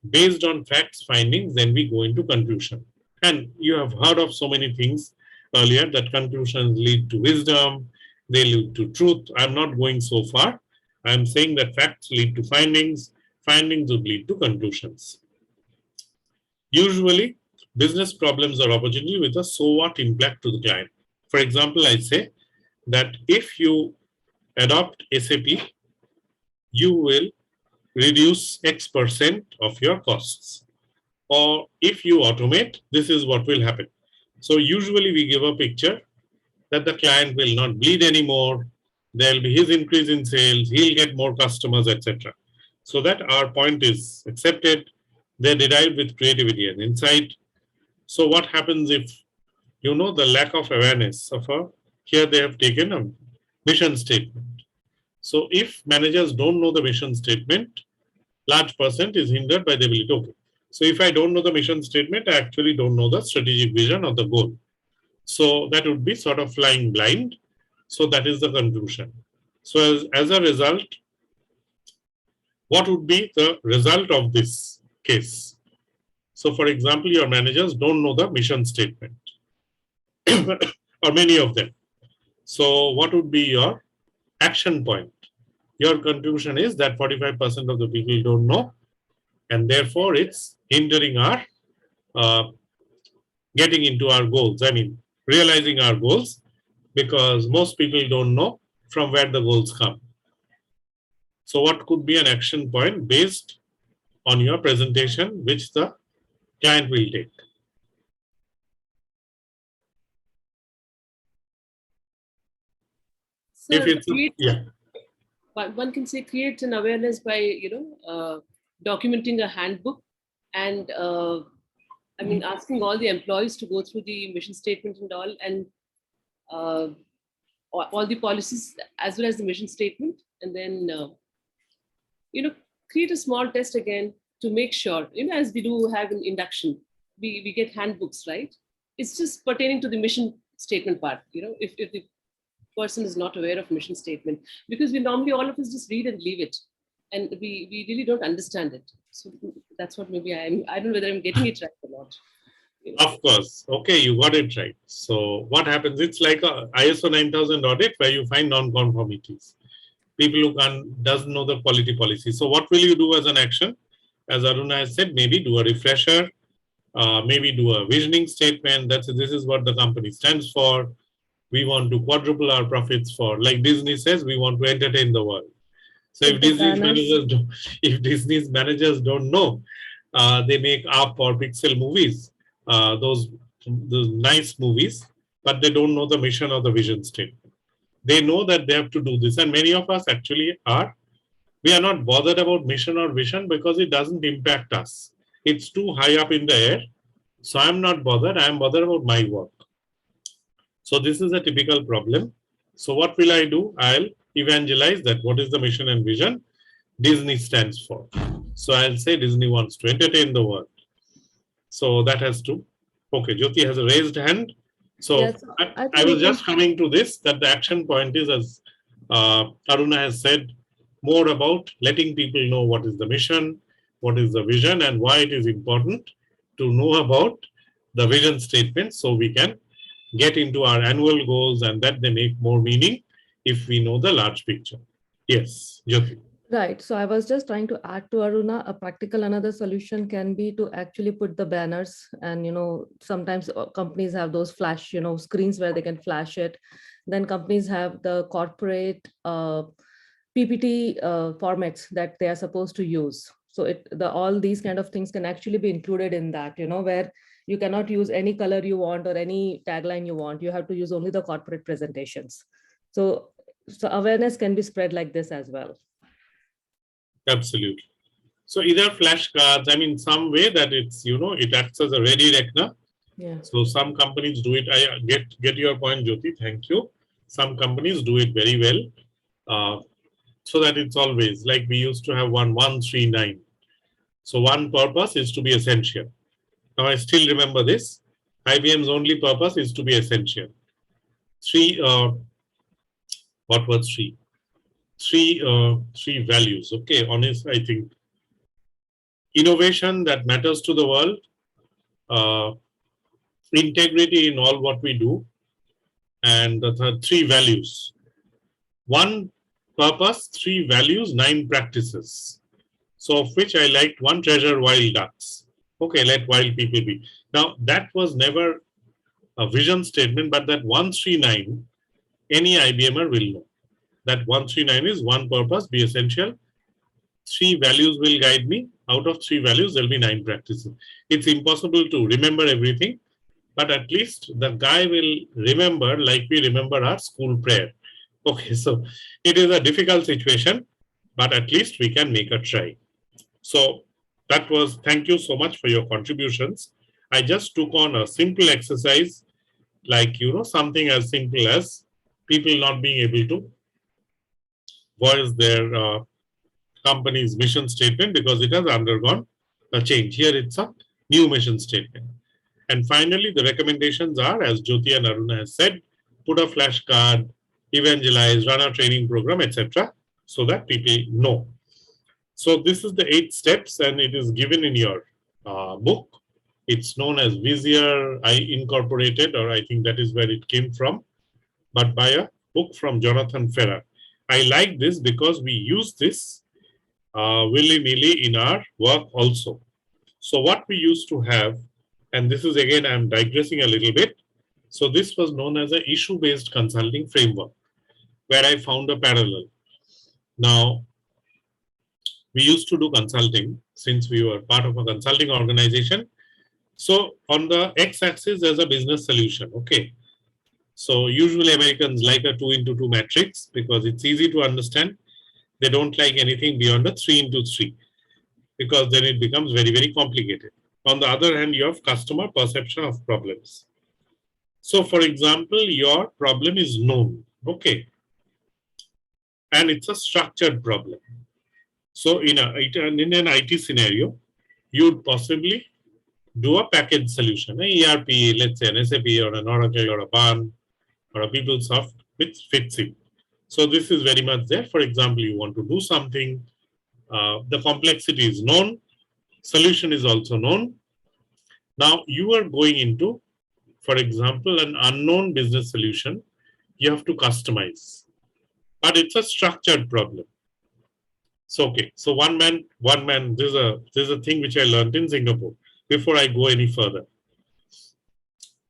Based on facts, findings, then we go into conclusion. And you have heard of so many things earlier that conclusions lead to wisdom, they lead to truth. I'm not going so far. I'm saying that facts lead to findings, findings would lead to conclusions. Usually, business problems are opportunity with a so what impact to the client. For example, I say that if you adopt SAP, you will reduce X% of your costs. Or if you automate, this is what will happen. So usually we give a picture that the client will not bleed anymore. There'll be his increase in sales. He'll get more customers, etc. So that our point is accepted. They're derived with creativity and insight. So what happens if, the lack of awareness of here they have taken a mission statement. So if managers don't know the mission statement, large percent is hindered by the ability. Okay. So if I don't know the mission statement, I actually don't know the strategic vision or the goal. So that would be sort of flying blind. So that is the conclusion. So as a result, what would be the result of this case? So for example, your managers don't know the mission statement or many of them. So what would be your action point? Your conclusion is that 45% of the people don't know, and therefore it's hindering our getting into our goals. I mean, realizing our goals, because most people don't know from where the goals come. So what could be an action point based on your presentation, which the client will take? So If it's one can say create an awareness by documenting a handbook and asking all the employees to go through the mission statement and all, and all the policies as well as the mission statement, and then create a small test again to make sure, as we do have an induction, we get handbooks, right? It's just pertaining to the mission statement part, if the person is not aware of mission statement, because we normally all of us just read and leave it. and we really don't understand it. So that's what maybe I don't know whether I'm getting it right or not. Of course. Okay, you got it right. So what happens? It's like a ISO 9000 audit where you find non-conformities. People who doesn't know the quality policy. So what will you do as an action? As Aruna has said, maybe do a refresher, maybe do a visioning statement. This is what the company stands for. We want to quadruple our profits for, like Disney says, we want to entertain the world. So if Disney's managers don't know, they make up or pixel movies, those nice movies, but they don't know the mission or the vision statement. They know that they have to do this, and many of us actually are. We are not bothered about mission or vision because it doesn't impact us. It's too high up in the air. So I'm not bothered. I'm bothered about my work. So this is a typical problem. So what will I do? I'll evangelize that what is the mission and vision Disney stands for. So I'll say Disney wants to entertain the world. So that has to. Okay, Jyoti has a raised hand. So Yes, I was just coming to this, that the action point is, as Aruna has said, more about letting people know what is the mission, what is the vision, and why it is important to know about the vision statement so we can get into our annual goals and that they make more meaning if we know the large picture. Yes, Jyoti. Right. So I was just trying to add to Aruna, another solution can be to actually put the banners, and, sometimes companies have those flash, screens where they can flash it. Then companies have the corporate PPT formats that they are supposed to use. So all these kind of things can actually be included in that, where you cannot use any color you want or any tagline you want. You have to use only the corporate presentations. So awareness can be spread like this as well. Absolutely. So either flashcards, some way that it's, it acts as a ready reckoner. Yeah. So some companies do it. I get your point, Jyoti. Thank you. Some companies do it very well. So that it's always like we used to have 139. So one purpose is to be essential. Now I still remember this. IBM's only purpose is to be essential. What was three? Three values. Okay, honest, I think. Innovation that matters to the world, integrity in all what we do, and the third, three values. One purpose, three values, 9 practices. So of which I liked one, treasure wild ducks. Okay, let wild people be. Now that was never a vision statement, but that 139, any IBMer will know. That 139 is one purpose, be essential. 3 values will guide me. Out of 3 values, there'll be 9 practices. It's impossible to remember everything, but at least the guy will remember like we remember our school prayer. Okay, so it is a difficult situation, but at least we can make a try. So that was, thank you so much for your contributions. I just took on a simple exercise, like, something as simple as people not being able to voice their company's mission statement because it has undergone a change. Here it's a new mission statement. And finally, the recommendations are, as Jyoti and Aruna has said, put a flashcard, evangelize, run a training program, etc., so that people know. So this is the 8 steps, and it is given in your book. It's known as Vizier. I incorporated, or I think that is where it came from, but by a book from Jonathan Ferrer. I like this because we use this willy-nilly in our work also. So what we used to have, and this is again, I'm digressing a little bit. So this was known as an issue-based consulting framework, where I found a parallel. Now, we used to do consulting since we were part of a consulting organization. So on the x-axis, there's a business solution. Okay. So usually Americans like a 2x2 matrix because it's easy to understand. They don't like anything beyond a 3x3 because then it becomes very, very complicated. On the other hand, you have customer perception of problems. So for example, your problem is known. Okay. And it's a structured problem. So in an IT scenario, you'd possibly do a package solution, an ERP, let's say an SAP or an Oracle or a BAN or a PeopleSoft, which fits in. So this is very much there. For example, you want to do something, The complexity is known. Solution is also known. Now you are going into, for example, an unknown business solution. You have to customize, but it's a structured problem. So, okay. So one man, there's a thing which I learned in Singapore before I go any further.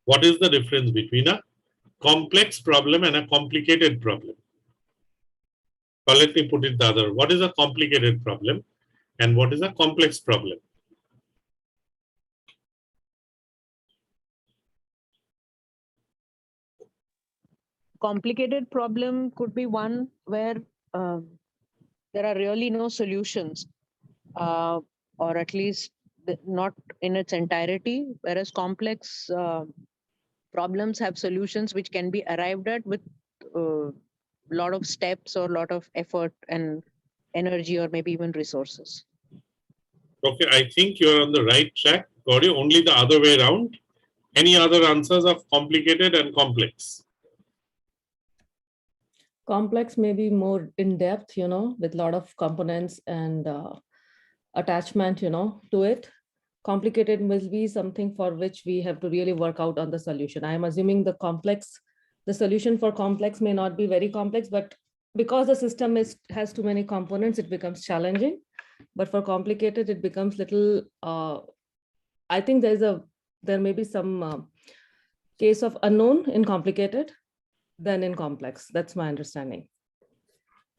What is the difference between a complex problem and a complicated problem? Or let me put it the other. What is a complicated problem and what is a complex problem? Complicated problem could be one where there are really no solutions, or at least not in its entirety, whereas complex problems have solutions which can be arrived at with a lot of steps or a lot of effort and energy or maybe even resources. Okay, I think you're on the right track, Gauri. Only the other way around. Any other answers of complicated and complex? Complex may be more in depth, with a lot of components and attachment, to it. Complicated will be something for which we have to really work out on the solution. I am assuming the solution for complex may not be very complex, but because the system has too many components, it becomes challenging. But for complicated, it becomes little, I think there may be some case of unknown in complicated than in complex. That's my understanding.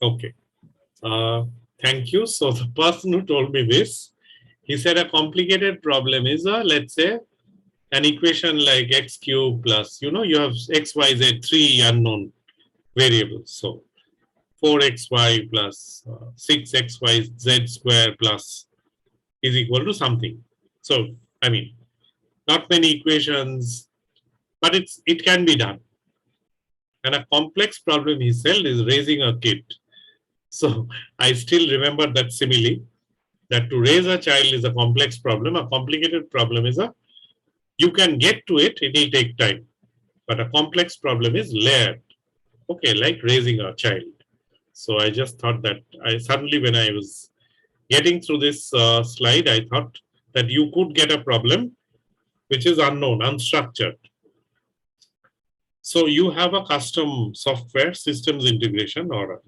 Okay. Thank you. So the person who told me this, he said a complicated problem is let's say, an equation like x cube plus, you have x, y, z, 3 unknown variables. So 4xy plus 6xyz square plus is equal to something. So, I mean, not many equations, but it can be done. And a complex problem he said is raising a kid. So I still remember that simile, that to raise a child is a complex problem. A complicated problem is you can get to it, it will take time. But a complex problem is layered. Okay, like raising a child. So I just thought that when I was getting through this slide, I thought that you could get a problem which is unknown, unstructured. So you have a custom software systems integration, or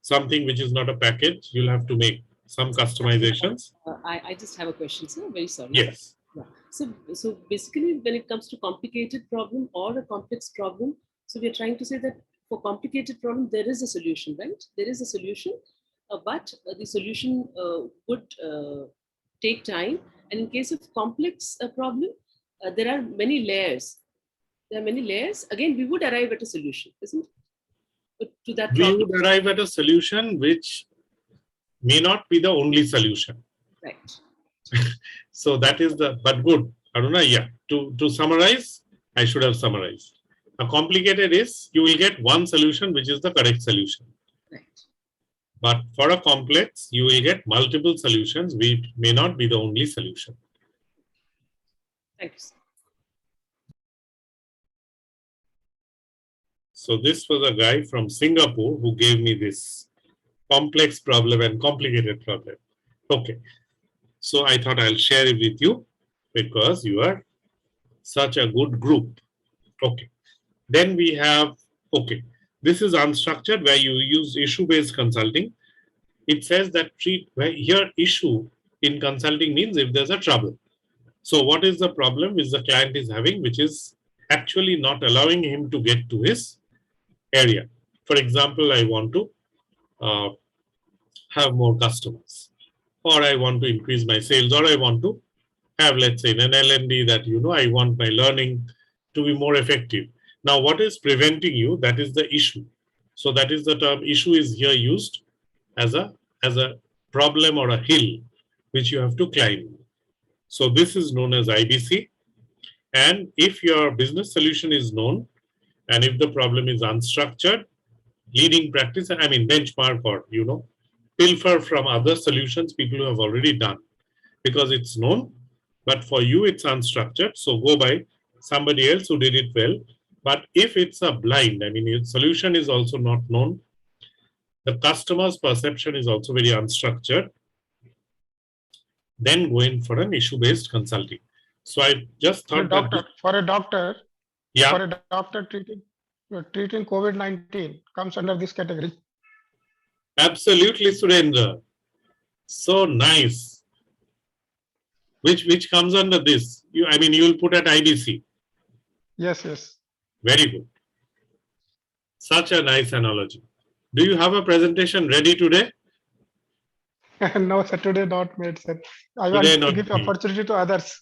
something which is not a package. You'll have to make some customizations. I just have a question, sir. Very sorry. Yes. Yeah. So basically, when it comes to complicated problem or a complex problem, so we are trying to say that for complicated problem there is a solution, right? There is a solution, but the solution would take time. And in case of complex problem, there are many layers. There are many layers. Again, we would arrive at a solution, isn't it? But to that We problem. would arrive at a solution which may not be the only solution. Right. So that is but good. Aruna, yeah. To summarize, I should have summarized. A complicated is you will get one solution which is the correct solution. Right. But for a complex, you will get multiple solutions which may not be the only solution. Thank you, sir. So this was a guy from Singapore who gave me this complex problem and complicated problem. Okay. So I thought I'll share it with you because you are such a good group. Okay. Then we have, okay, this is unstructured where you use issue-based consulting. It says that here issue in consulting means if there's a trouble. So what is the problem which the client is having, which is actually not allowing him to get to his area. For example, I want to have more customers, or I want to increase my sales, or I want to have, let's say, in an L&D that, I want my learning to be more effective. Now, what is preventing you? That is the issue. So that is the term issue is here used as a problem or a hill which you have to climb. So this is known as IBC. And if your business solution is known, and if the problem is unstructured, leading practice, benchmark or, pilfer from other solutions people who have already done, because it's known, but for you it's unstructured. So go by somebody else who did it well. But if it's a blind, your solution is also not known, The customer's perception is also very unstructured. Then go in for an issue-based consulting. So I just For a thought that, doctor, for a doctor, yeah, for a doctor treating COVID-19 comes under this category. absolutely, Surendra. So nice. Which comes under this? I mean, you will put at IBC. Yes, yes. Very good. Such a nice analogy. Do you have a presentation ready today? No, sir, today not made, sir. I Today want not to give made. opportunity to others.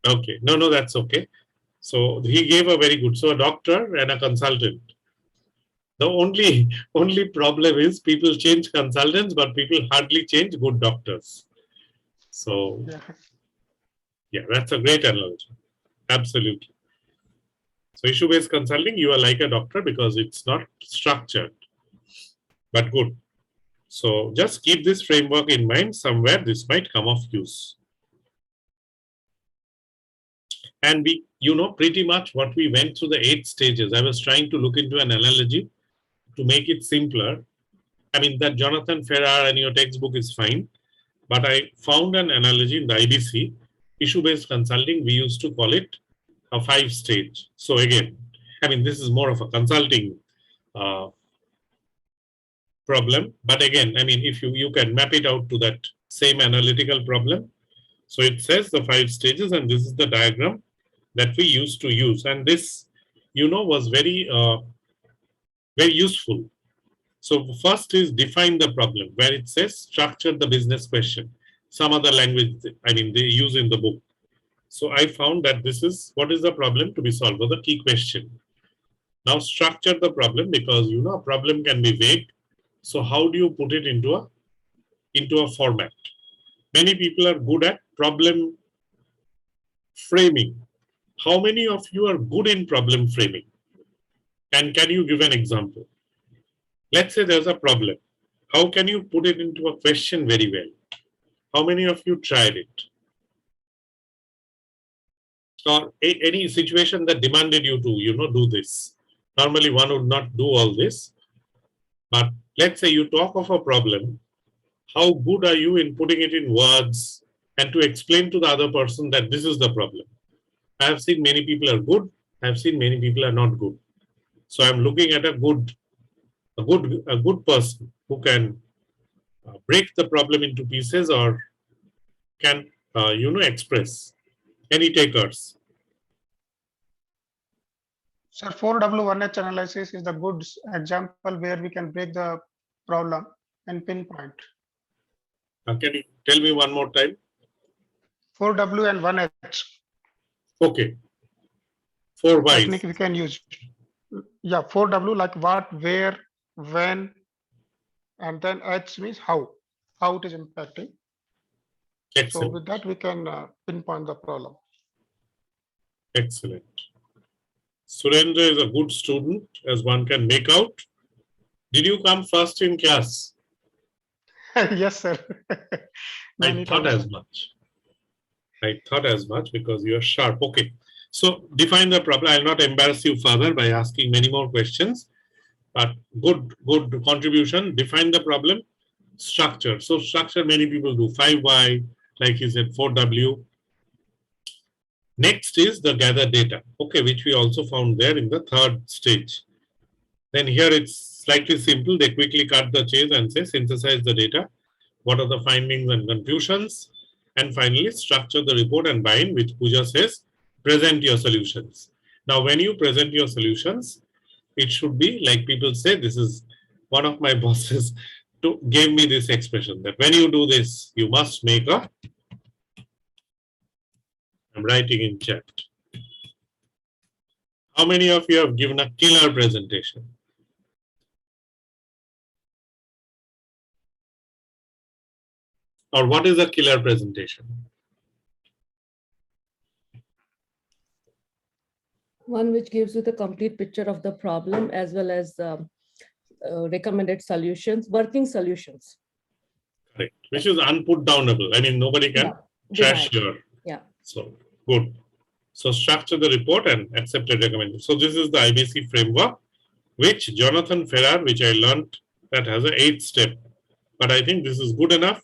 Okay. No, that's okay. So he gave a very good. So a doctor and a consultant. The only problem is people change consultants, but people hardly change good doctors. So yeah, that's a great analogy. Absolutely. So issue-based consulting, you are like a doctor because it's not structured, but good. So just keep this framework in mind. Somewhere this might come of use. And we, pretty much what we went through the 8 stages. I was trying to look into an analogy to make it simpler. I mean, that Jonathan Ferrar and your textbook is fine, but I found an analogy in the IBC, issue-based consulting. We used to call it a 5-stage. So again, I mean, this is more of a consulting problem. But again, I mean, if you can map it out to that same analytical problem. So it says the 5 stages, and this is the diagram that we used to use. And this, was very, very useful. So first is define the problem, where it says structure the business question. Some other language, I mean, they use in the book. So I found that this is what is the problem to be solved, or the key question. Now structure the problem, because a problem can be vague. So how do you put it into a format? Many people are good at problem framing. How many of you are good in problem framing? And can you give an example? Let's say there's a problem. How can you put it into a question very well? How many of you tried it? Or any situation that demanded you to, do this. Normally one would not do all this. But let's say you talk of a problem. How good are you in putting it in words and to explain to the other person that this is the problem? I have seen many people are good. I have seen many people are not good. So I'm looking at a good person who can break the problem into pieces, or can express. Any takers? Sir, 4W1H analysis is the good example where we can break the problem and pinpoint. Can you tell me one more time? 4W and 1H. Okay. 4 Ys. Technique we can use. Yeah, 4W like what, where, when, and then H means how it is impacting. Excellent. So with that we can pinpoint the problem. Excellent. Surendra is a good student, as one can make out. Did you come first in class? Yes, sir. I thought as much because you are sharp. Okay. So define the problem. I'll not embarrass you further by asking many more questions, but good contribution. Define the problem. Structure. So structure, many people do 5Y, like you said, 4W. Next is the gather data, okay, which we also found there in the 3rd stage. Then here it's slightly simple. They quickly cut the chase and say synthesize the data. What are the findings and conclusions? And finally, structure the report and bind, which Pooja says, present your solutions. Now, when you present your solutions, it should be like people say, this is one of my bosses gave me this expression that when you do this, you must make a, I'm writing in chat. How many of you have given a killer presentation? Or what is a killer presentation? One which gives you the complete picture of the problem as well as recommended solutions, working solutions. Correct. Which is unput downable. I mean, nobody can trash your. Yeah. So good. So structure the report and accept a recommendation. So this is the IBC framework, which Jonathan Ferrar, which I learned that has an 8 step. But I think this is good enough.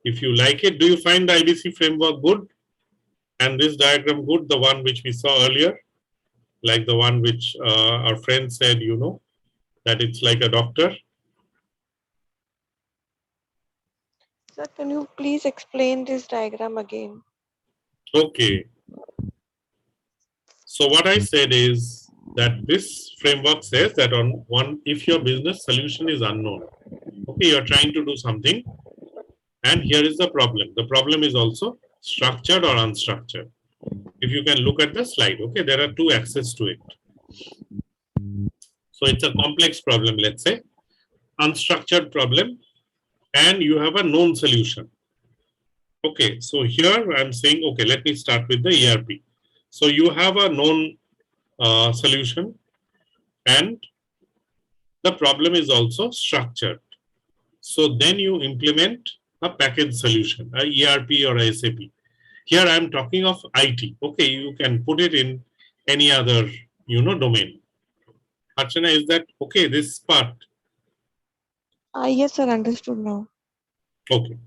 If you like it, do you find the IBC framework good? And this diagram good, the one which we saw earlier, like the one which our friend said, you know, that it's like a doctor. Sir, can you please explain this diagram again? Okay. So what I said is that this framework says that on one, if your business solution is unknown, okay, you're trying to do something, and here is the problem. The problem is also structured or unstructured. If you can look at the slide, okay, there are two axes to it. So it's a complex problem, let's say, unstructured problem, and you have a known solution. Okay, so here I'm saying, okay, let me start with the ERP. So you have a known solution, and the problem is also structured. So then you implement a package solution, a ERP or a SAP. Here I'm talking of IT. Okay, you can put it in any other, you know, domain. Archana, is that okay, this part? Yes, sir, understood now. Okay.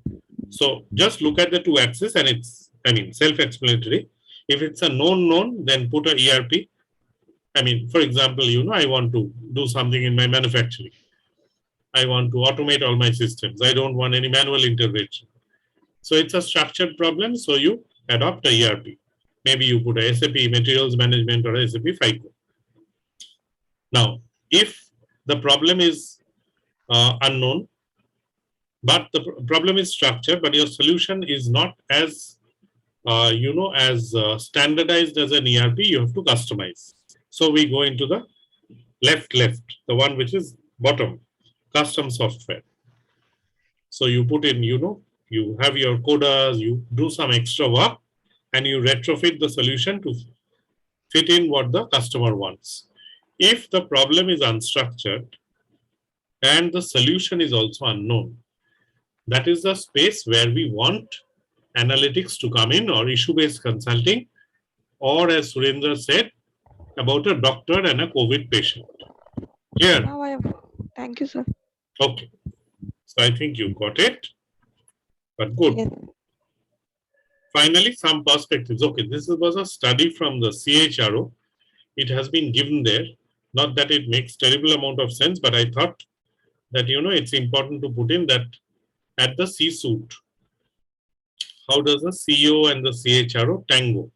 So just look at the two axes and it's, I mean, self-explanatory. If it's a known, then put a ERP. I mean, for example, you know, I want to do something in my manufacturing. I want to automate all my systems. I don't want any manual intervention. So it's a structured problem. So you adopt a ERP. Maybe you put a SAP materials management or SAP FICO. Now, if the problem is unknown, but the problem is structured, but your solution is not as you know, as standardized as an ERP, you have to customize. So we go into the left, the one which is bottom, custom software. So you put in, you know, you have your coders, you do some extra work, and you retrofit the solution to fit in what the customer wants. If the problem is unstructured and the solution is also unknown, that is the space where we want analytics to come in, or issue-based consulting, or as Surendra said, about a doctor and a COVID patient. Clear? Now I have. Thank you, sir. Okay. So I think you got it. But good. Yes. Finally, some perspectives. Okay, this was a study from the CHRO. It has been given there. Not that it makes terrible amount of sense, but I thought that, you know, it's important to put in that at the C-suite, how does the CEO and the CHRO tango?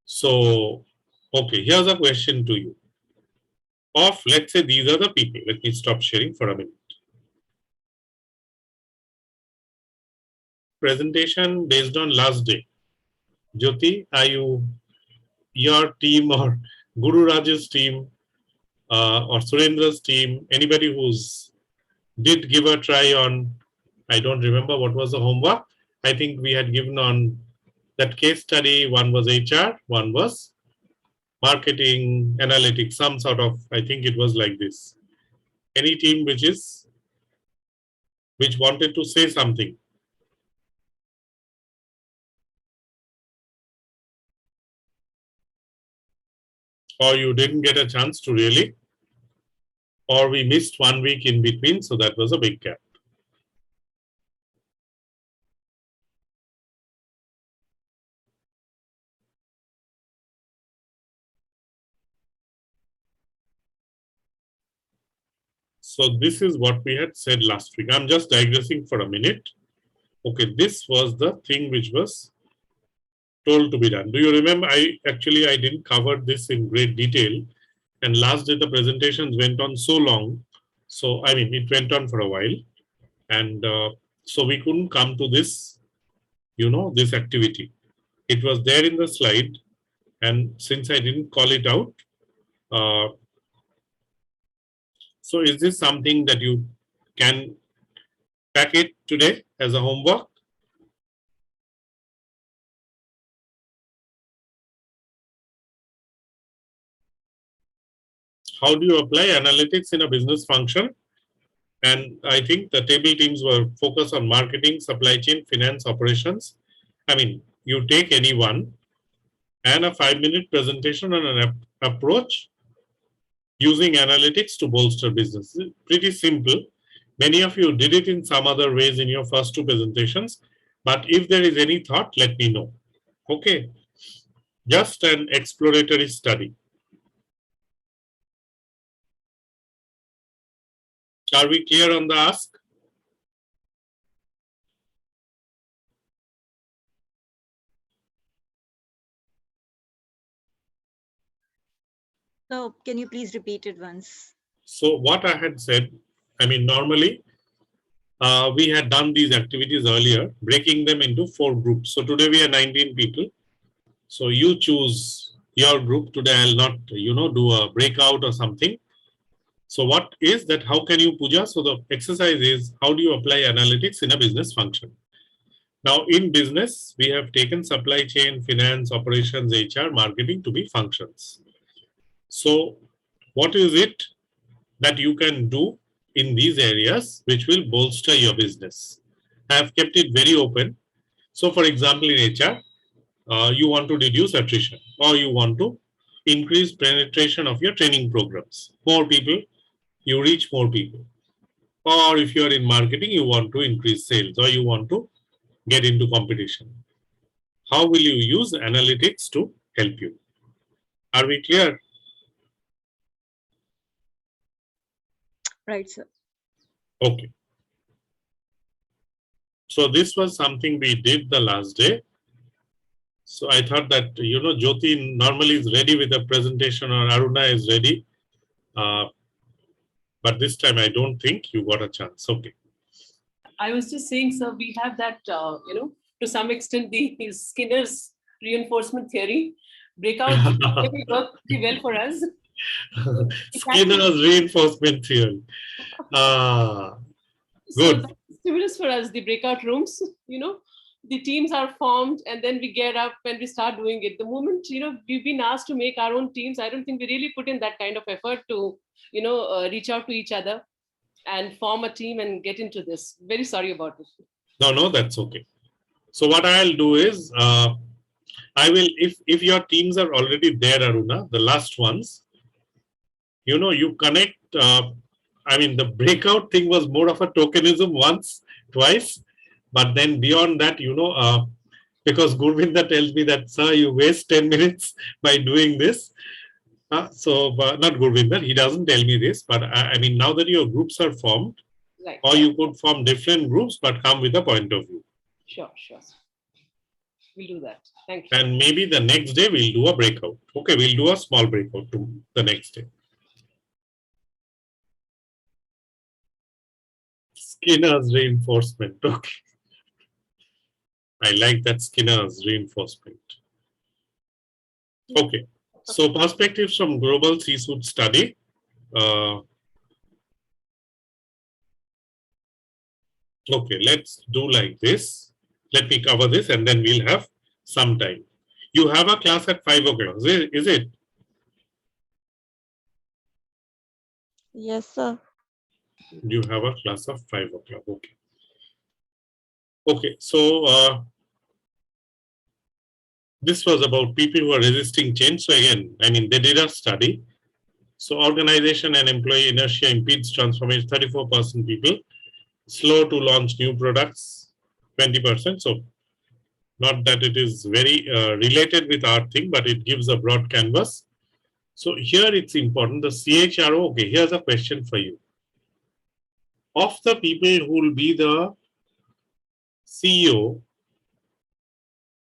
So, okay, here's a question to you. Of, let's say these are the people. Let me stop sharing for a minute. Presentation based on last day. Jyoti, are you your team or Guru Raj's team or Surendra's team? Anybody who's did give a try on, I don't remember what was the homework. I think we had given on that case study. One was HR, one was marketing, analytics, some sort of, I think it was like this. Any team which wanted to say something. Or you didn't get a chance to really, or we missed 1 week in between, so that was a big gap. So this is what we had said last week. I'm just digressing for a minute. Okay, this was the thing which was told to be done. Do you remember? I didn't cover this in great detail. And last day the presentations went on so long. So, I mean, it went on for a while. And so we couldn't come to this, you know, this activity. It was there in the slide. And since I didn't call it out, so is this something that you can pack it today as a homework? How do you apply analytics in a business function? And I think the table teams were focused on marketing, supply chain, finance, operations. I mean, you take any one and a 5-minute presentation on an approach using analytics to bolster business. Pretty simple. Many of you did it in some other ways in your first two presentations, but if there is any thought, let me know. Okay, just an exploratory study. Are we clear on the ask? No, can you please repeat it once? So what I had said, I mean, normally we had done these activities earlier, breaking them into 4 groups. So today we are 19 people. So you choose your group. Today I'll not, do a breakout or something. So what is that? How can you puja? So the exercise is, how do you apply analytics in a business function? Now in business, we have taken supply chain, finance, operations, HR, marketing to be functions. So what is it that you can do in these areas which will bolster your business? I have kept it very open. So for example, in HR, you want to reduce attrition, or you want to increase penetration of your training programs. More people, you reach more people. Or if you are in marketing, you want to increase sales, or you want to get into competition. How will you use analytics to help you? Are we clear? Right, sir. Okay. So this was something we did the last day. So I thought that, Jyoti normally is ready with a presentation, or Aruna is ready. But this time I don't think you got a chance. Okay. I was just saying, sir, we have that, to some extent, the Skinner's reinforcement theory. Breakout really work pretty well for us. Skinner's reinforcement theory. So Good. that's stimulus for us, the breakout rooms, the teams are formed and then we get up and we start doing it. The moment, we've been asked to make our own teams, I don't think we really put in that kind of effort to, reach out to each other and form a team and get into this. Very sorry about it. No, that's okay. So what I'll do is, I will, if your teams are already there, Aruna, the last ones, you connect, I mean, the breakout thing was more of a tokenism once, twice, but then beyond that, because Gurvinda tells me that, sir, you waste 10 minutes by doing this. Not Gurvinda, he doesn't tell me this, but I mean, now that your groups are formed, Right. or you could form different groups, but come with a point of view. Sure. We'll do that. Thank you. And maybe the next day we'll do a breakout. Okay, we'll do a small breakout to the next day. Skinner's reinforcement. Okay. I like that Skinner's reinforcement. Okay. So perspectives from global C-suite study. Okay, let's do like this. Let me cover this and then we'll have some time. You have a class at 5 o'clock, is it? Yes, sir. You have a class of 5 o'clock. Okay. Okay, so this was about people who are resisting change. So again, I mean, they did a study. So organization and employee inertia impedes transformation, 34% people. Slow to launch new products, 20%. So not that it is very related with our thing, but it gives a broad canvas. So here it's important, the CHRO, okay, here's a question for you. Of the people who will be the CEO,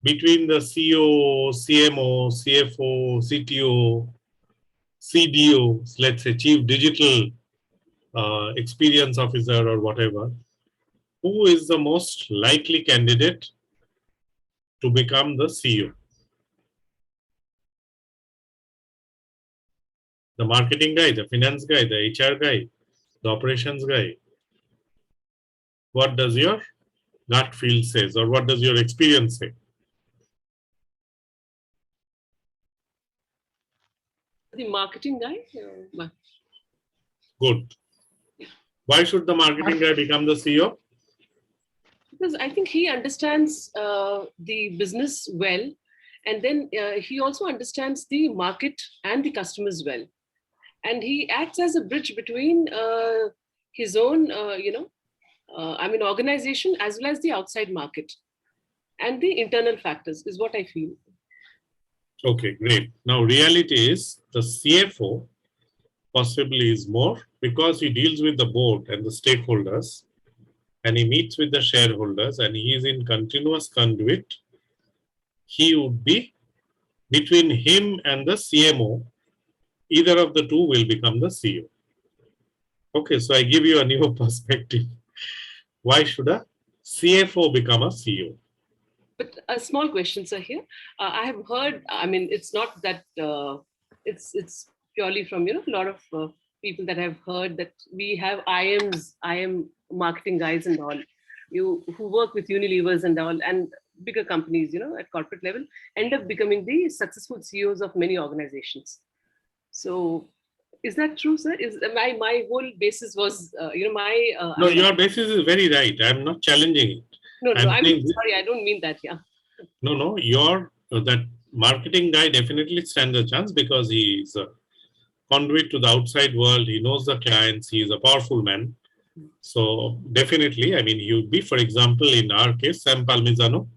between the CEO, CMO, CFO, CTO, CDO, let's say Chief Digital Experience Officer or whatever, who is the most likely candidate to become the CEO? The marketing guy, the finance guy, the HR guy, the operations guy. What does your gut feel says, or what does your experience say? The marketing guy? Good. Why should the marketing guy become the CEO? Because I think he understands the business well, and then he also understands the market and the customers well. And he acts as a bridge between his own, organization as well as the outside market and the internal factors is what I feel. Okay, great. Now, reality is the CFO possibly is more because he deals with the board and the stakeholders and he meets with the shareholders and he is in continuous conduit. He would be between him and the CMO, either of the two will become the CEO. Okay, so I give you a new perspective. Why should a CFO become a CEO? But a small question, sir, here. I have heard, it's not that it's purely from, a lot of people that have heard that we have IM marketing guys and all, who work with Unilevers and all, and bigger companies, at corporate level, end up becoming the successful CEOs of many organizations. So is that true, sir? Is my whole basis was, No, your basis is very right. I'm not challenging it. No, I'm sorry, I don't mean that, yeah. No, your that marketing guy definitely stands a chance because he is a conduit to the outside world. He knows the clients. He is a powerful man. So definitely, he would be, for example, in our case, Sam Palmisano,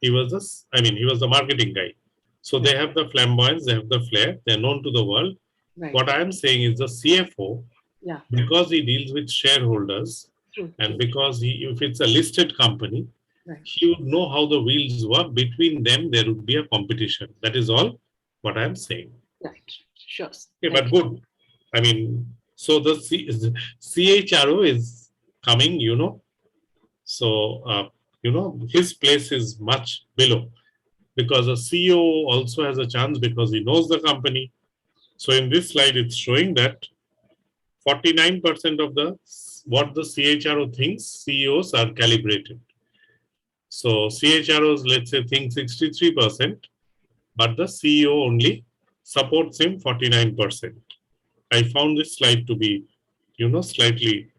he was the marketing guy. So they have the flamboyance, they have the flair, they're known to the world. Right. What I'm saying is the CFO, because he deals with shareholders, and because if it's a listed company, he would know how the wheels work. Between them, there would be a competition. That is all what I'm saying. Right, sure. Okay, but good. So the CHRO is coming, So, his place is much below because a CEO also has a chance because he knows the company. So in this slide, it's showing that 49% of what the CHRO thinks, CEOs are calibrated. So CHROs, let's say, think 63%, but the CEO only supports him 49%. I found this slide to be, slightly,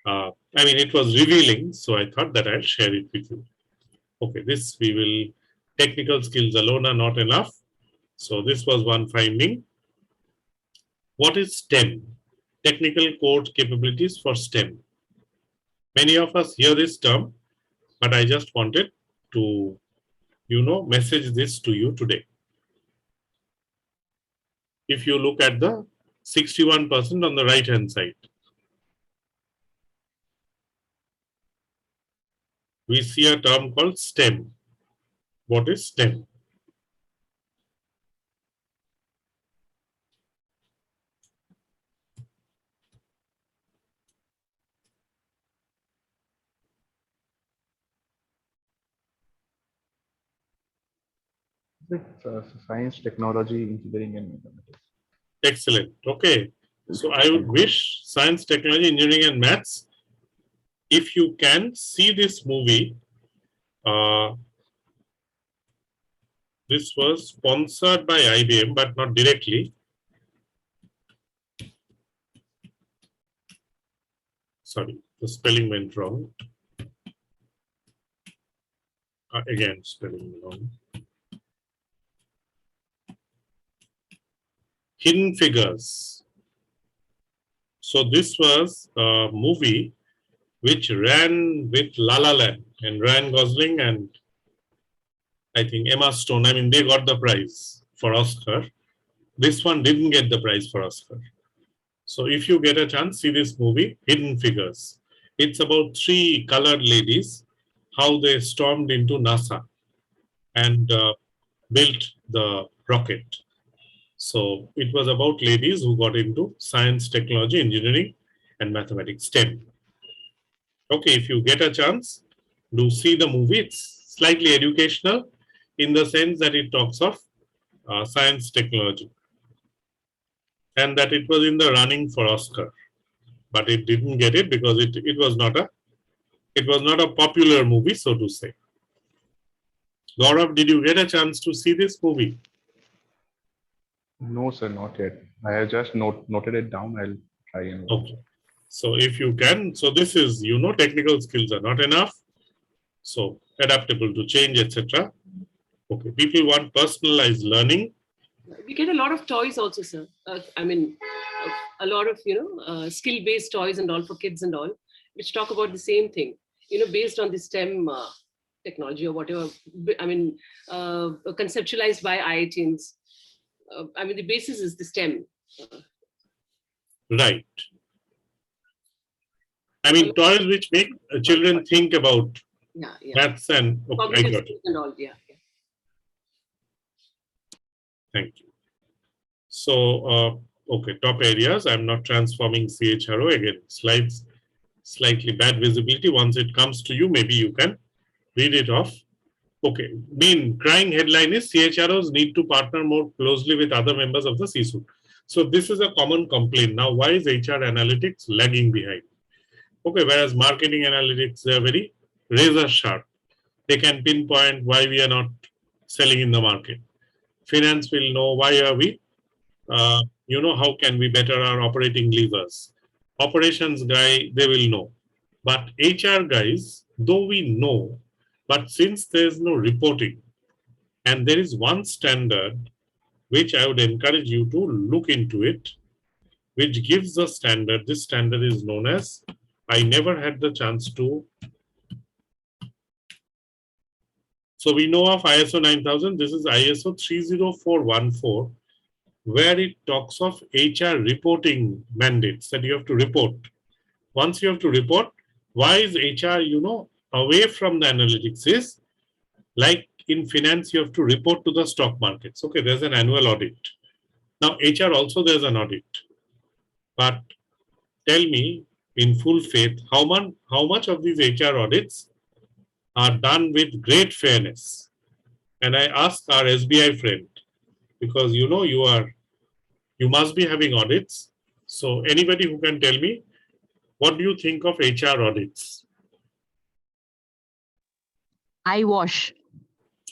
it was revealing. So I thought that I'll share it with you. Okay, technical skills alone are not enough. So this was one finding. What is STEM? Technical code capabilities for STEM. Many of us hear this term, but I just wanted to, message this to you today. If you look at the 61% on the right-hand side, we see a term called STEM. What is STEM? Science, technology, engineering, and mathematics. Excellent. Okay. So I would wish science, technology, engineering, and maths, if you can see this movie, this was sponsored by IBM, but not directly. Sorry, the spelling went wrong. Again, spelling wrong. Hidden Figures. So this was a movie which ran with La La Land and Ryan Gosling and I think Emma Stone. They got the prize for Oscar. This one didn't get the prize for Oscar. So if you get a chance, see this movie, Hidden Figures. It's about 3 colored ladies, how they stormed into NASA and built the rocket. So it was about ladies who got into science, technology, engineering, and mathematics, STEM. Okay, if you get a chance, do see the movie. It's slightly educational in the sense that it talks of science, technology, and that it was in the running for Oscar, but it didn't get it because it was not a popular movie, so to say. Gaurav, did you get a chance to see this movie? No, sir, not yet. I have just noted it down. I'll try and watch. Okay. So if you can, so this is, technical skills are not enough. So adaptable to change, etc. Okay. People want personalized learning. We get a lot of toys also, sir. a lot of, skill-based toys and all for kids and all, which talk about the same thing, based on the STEM technology or whatever, I mean, conceptualized by IITians. I mean, the basis is the STEM. Right. I mean, toys which make children think about maths and I got it. And all, Thank you. So, okay, top areas. I'm not transforming CHRO again. Slides, slightly bad visibility. Once it comes to you, maybe you can read it off. Okay, main crying headline is CHROs need to partner more closely with other members of the C-suite. So this is a common complaint. Now, why is HR analytics lagging behind? Okay, whereas marketing analytics, they are very razor sharp. They can pinpoint why we are not selling in the market. Finance will know why are we, how can we better our operating levers. Operations guy, they will know. But HR guys, though we know, but since there's no reporting, and there is one standard which I would encourage you to look into it, which gives the standard. This standard is known as, I never had the chance to. So we know of ISO 9000, this is ISO 30414, where it talks of HR reporting mandates that you have to report. Once you have to report, why is HR, away from the analytics is, like in finance, you have to report to the stock markets. Okay, there's an annual audit. Now, HR also there's an audit. But tell me in full faith, how much of these HR audits are done with great fairness? And I ask our SBI friend, because you must be having audits. So anybody who can tell me, what do you think of HR audits? I wash.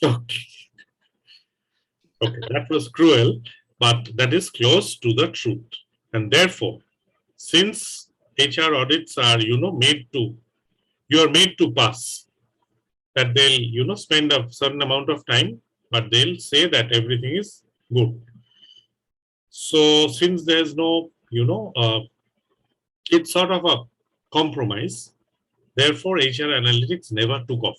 Okay. Okay, that was cruel, but that is close to the truth. And therefore, since HR audits are, you are made to pass, that they'll, spend a certain amount of time, but they'll say that everything is good. So since there's no, it's sort of a compromise. Therefore, HR analytics never took off.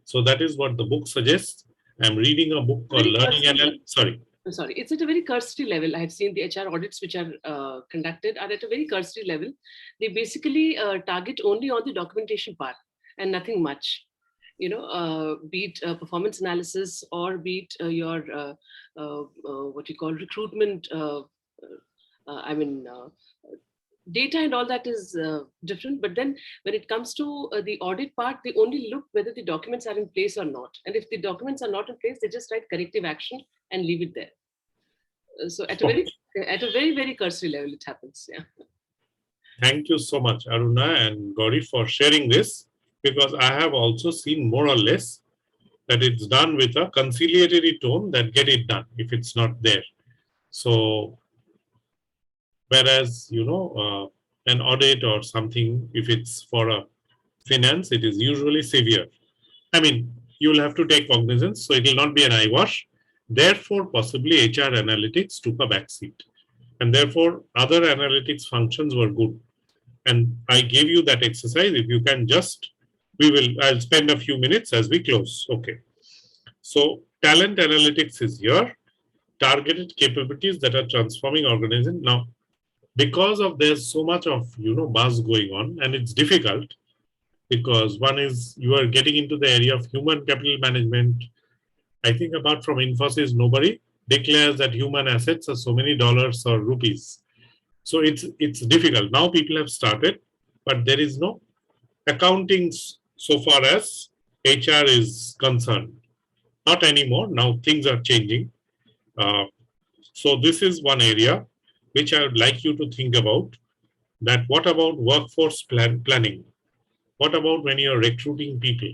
So that is what the book suggests. I'm reading a book called Learning Analytics. Sorry. I'm sorry, it's at a very cursory level. I've seen the HR audits which are conducted are at a very cursory level. They basically target only on the documentation part and nothing much. Be it performance analysis or be it your what you call recruitment. Data and all that is different. But then when it comes to the audit part, they only look whether the documents are in place or not. And if the documents are not in place, they just write corrective action and leave it there. So at a very, very cursory level, it happens. Yeah. Thank you so much, Aruna and Gauri, for sharing this, because I have also seen more or less that it's done with a conciliatory tone that get it done if it's not there. So whereas, an audit or something, if it's for a finance, it is usually severe. I mean, you'll have to take cognizance, so it will not be an eyewash. Therefore, possibly HR analytics took a backseat. And therefore, other analytics functions were good. And I gave you that exercise. If you can just, I'll spend a few minutes as we close. Okay. So talent analytics is here. Targeted capabilities that are transforming organizations. Now, because of there's so much of, buzz going on, and it's difficult because one is you are getting into the area of human capital management. I think apart from Infosys, nobody declares that human assets are so many dollars or rupees. So it's difficult. Now people have started, but there is no accounting so far as HR is concerned. Not anymore. Now things are changing. So this is one area which I would like you to think about. That what about workforce planning? What about when you're recruiting people?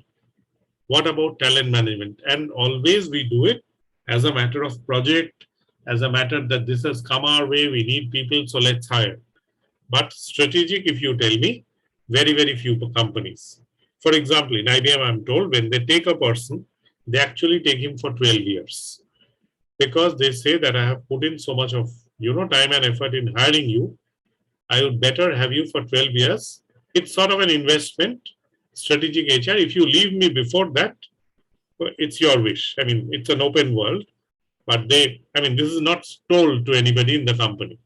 What about talent management? And always we do it as a matter of project, as a matter that this has come our way, we need people, so let's hire. But strategic, if you tell me, very, very few companies. For example, in IBM, I'm told when they take a person, they actually take him for 12 years. Because they say that I have put in so much of time and effort in hiring you. I would better have you for 12 years. It's sort of an investment, strategic HR. If you leave me before that, it's your wish. I mean, it's an open world, but this is not told to anybody in the company.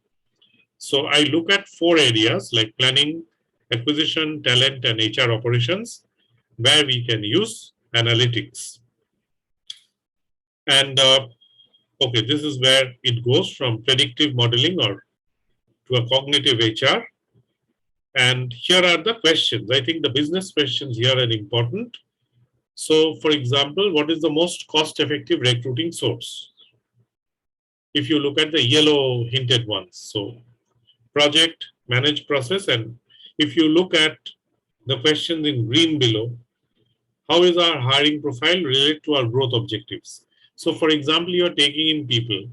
So I look at 4 areas like planning, acquisition, talent, and HR operations, where we can use analytics. And okay, this is where it goes from predictive modeling or to a cognitive HR. And here are the questions. I think the business questions here are important. So, for example, what is the most cost-effective recruiting source? If you look at the yellow hinted ones, so project, manage process, and if you look at the questions in green below, how is our hiring profile related to our growth objectives? So, for example, you are taking in people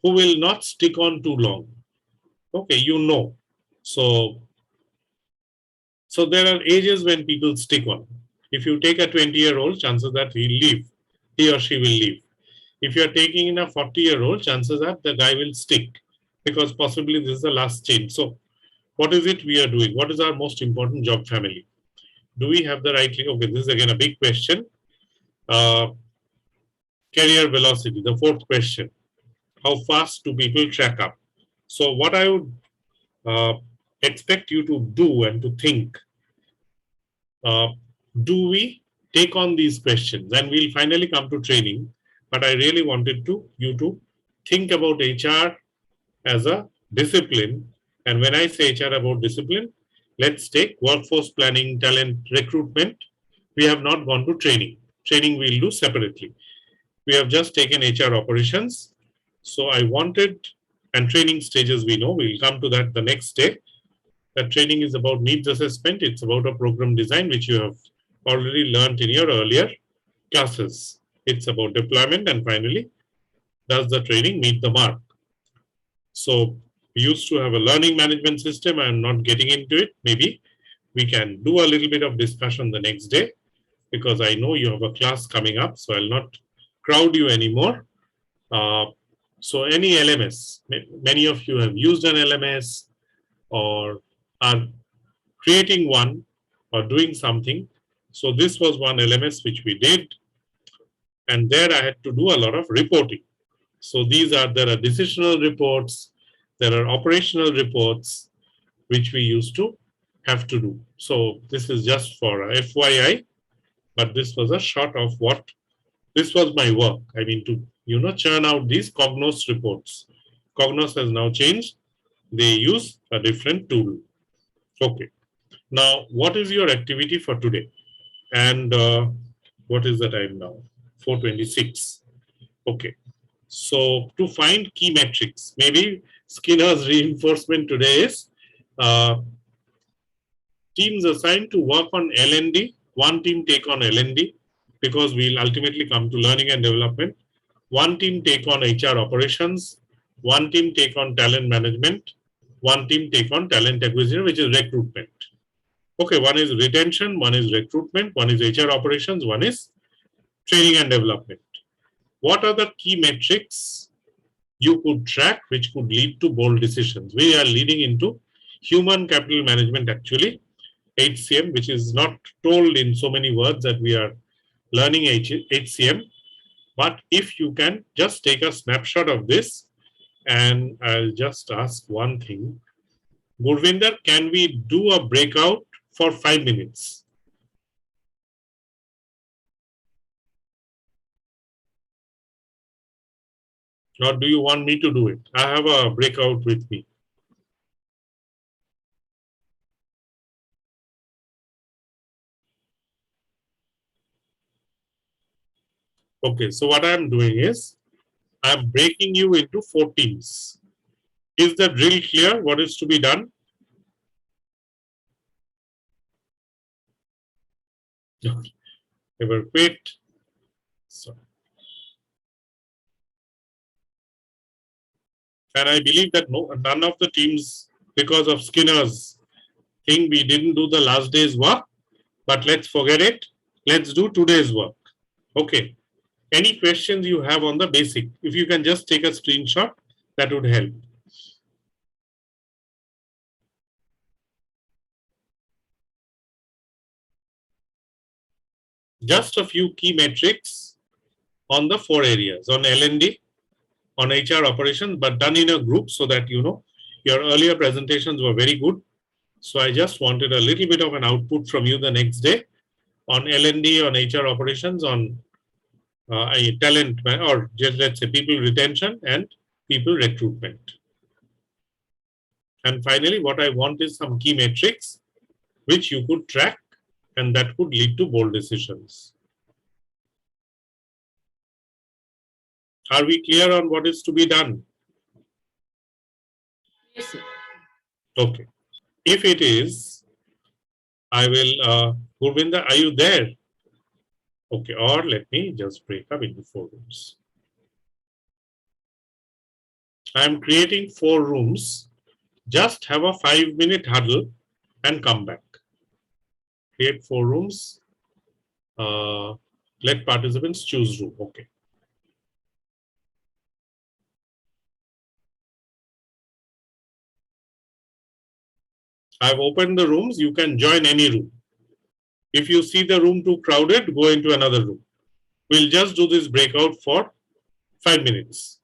who will not stick on too long. Okay, So there are ages when people stick on. If you take a 20-year-old, chances that he or she will leave. If you are taking in a 40-year-old, chances that the guy will stick because possibly this is the last change. So what is it we are doing? What is our most important job family? Do we have the right? Okay, this is again a big question. Career velocity, the fourth question. How fast do people track up? So what I would expect you to do and to think, do we take on these questions? And we'll finally come to training, but I really wanted you to think about HR as a discipline. And when I say HR about discipline, let's take workforce planning, talent recruitment. We have not gone to training. Training we'll do separately. We have just taken HR operations. So I wanted, and training stages we know, we'll come to that the next day. That training is about needs assessment. It's about a program design, which you have already learned in your earlier classes. It's about deployment, and finally, does the training meet the mark? So we used to have a learning management system. I'm not getting into it. Maybe we can do a little bit of discussion the next day because I know you have a class coming up. So I'll not crowd you anymore. So any LMS, many of you have used an LMS or are creating one or doing something. So this was one LMS which we did. And there I had to do a lot of reporting. So there are decisional reports, there are operational reports, which we used to have to do. So this is just for a FYI, but this was a shot of this was my work. I mean, to churn out these Cognos reports. Cognos has now changed. They use a different tool. Okay. Now, what is your activity for today? And what is the time now? 4:26. Okay. So to find key metrics, maybe Skinner's reinforcement today is teams assigned to work on L&D. One team take on L&D because we'll ultimately come to learning and development. One team take on HR operations. One team take on talent management. One team take on talent acquisition, which is recruitment. Okay, one is retention, one is recruitment, one is HR operations, one is training and development. What are the key metrics you could track which could lead to bold decisions? We are leading into human capital management actually, HCM, which is not told in so many words that we are learning HCM. But if you can just take a snapshot of this, and I'll just ask one thing. Gurvinder, can we do a breakout for 5 minutes? Or do you want me to do it? I have a breakout with me. Okay, so what I'm doing is I'm breaking you into 4 teams. Is the drill clear? What is to be done? Never quit. So, and I believe that none of the teams, because of Skinner's thing, we didn't do the last day's work, but let's forget it. Let's do today's work. Okay. Any questions you have on the basic? If you can just take a screenshot, that would help. just a few key metrics on the 4 areas, on L&D, on HR operations, but done in a group so that you know your earlier presentations were very good. So I just wanted a little bit of an output from you the next day on L&D, on HR operations, on talent, or just let's say people retention and people recruitment. And finally, what I want is some key metrics which you could track and that could lead to bold decisions. Are we clear on what is to be done? Yes, sir. Okay. If it is, I will, Gurvinda, are you there? Okay, or let me just break up into 4 rooms. I am creating 4 rooms. Just have a 5-minute huddle and come back. Create 4 rooms. Let participants choose room. Okay. I've opened the rooms. You can join any room. If you see the room too crowded, go into another room. We'll just do this breakout for 5 minutes.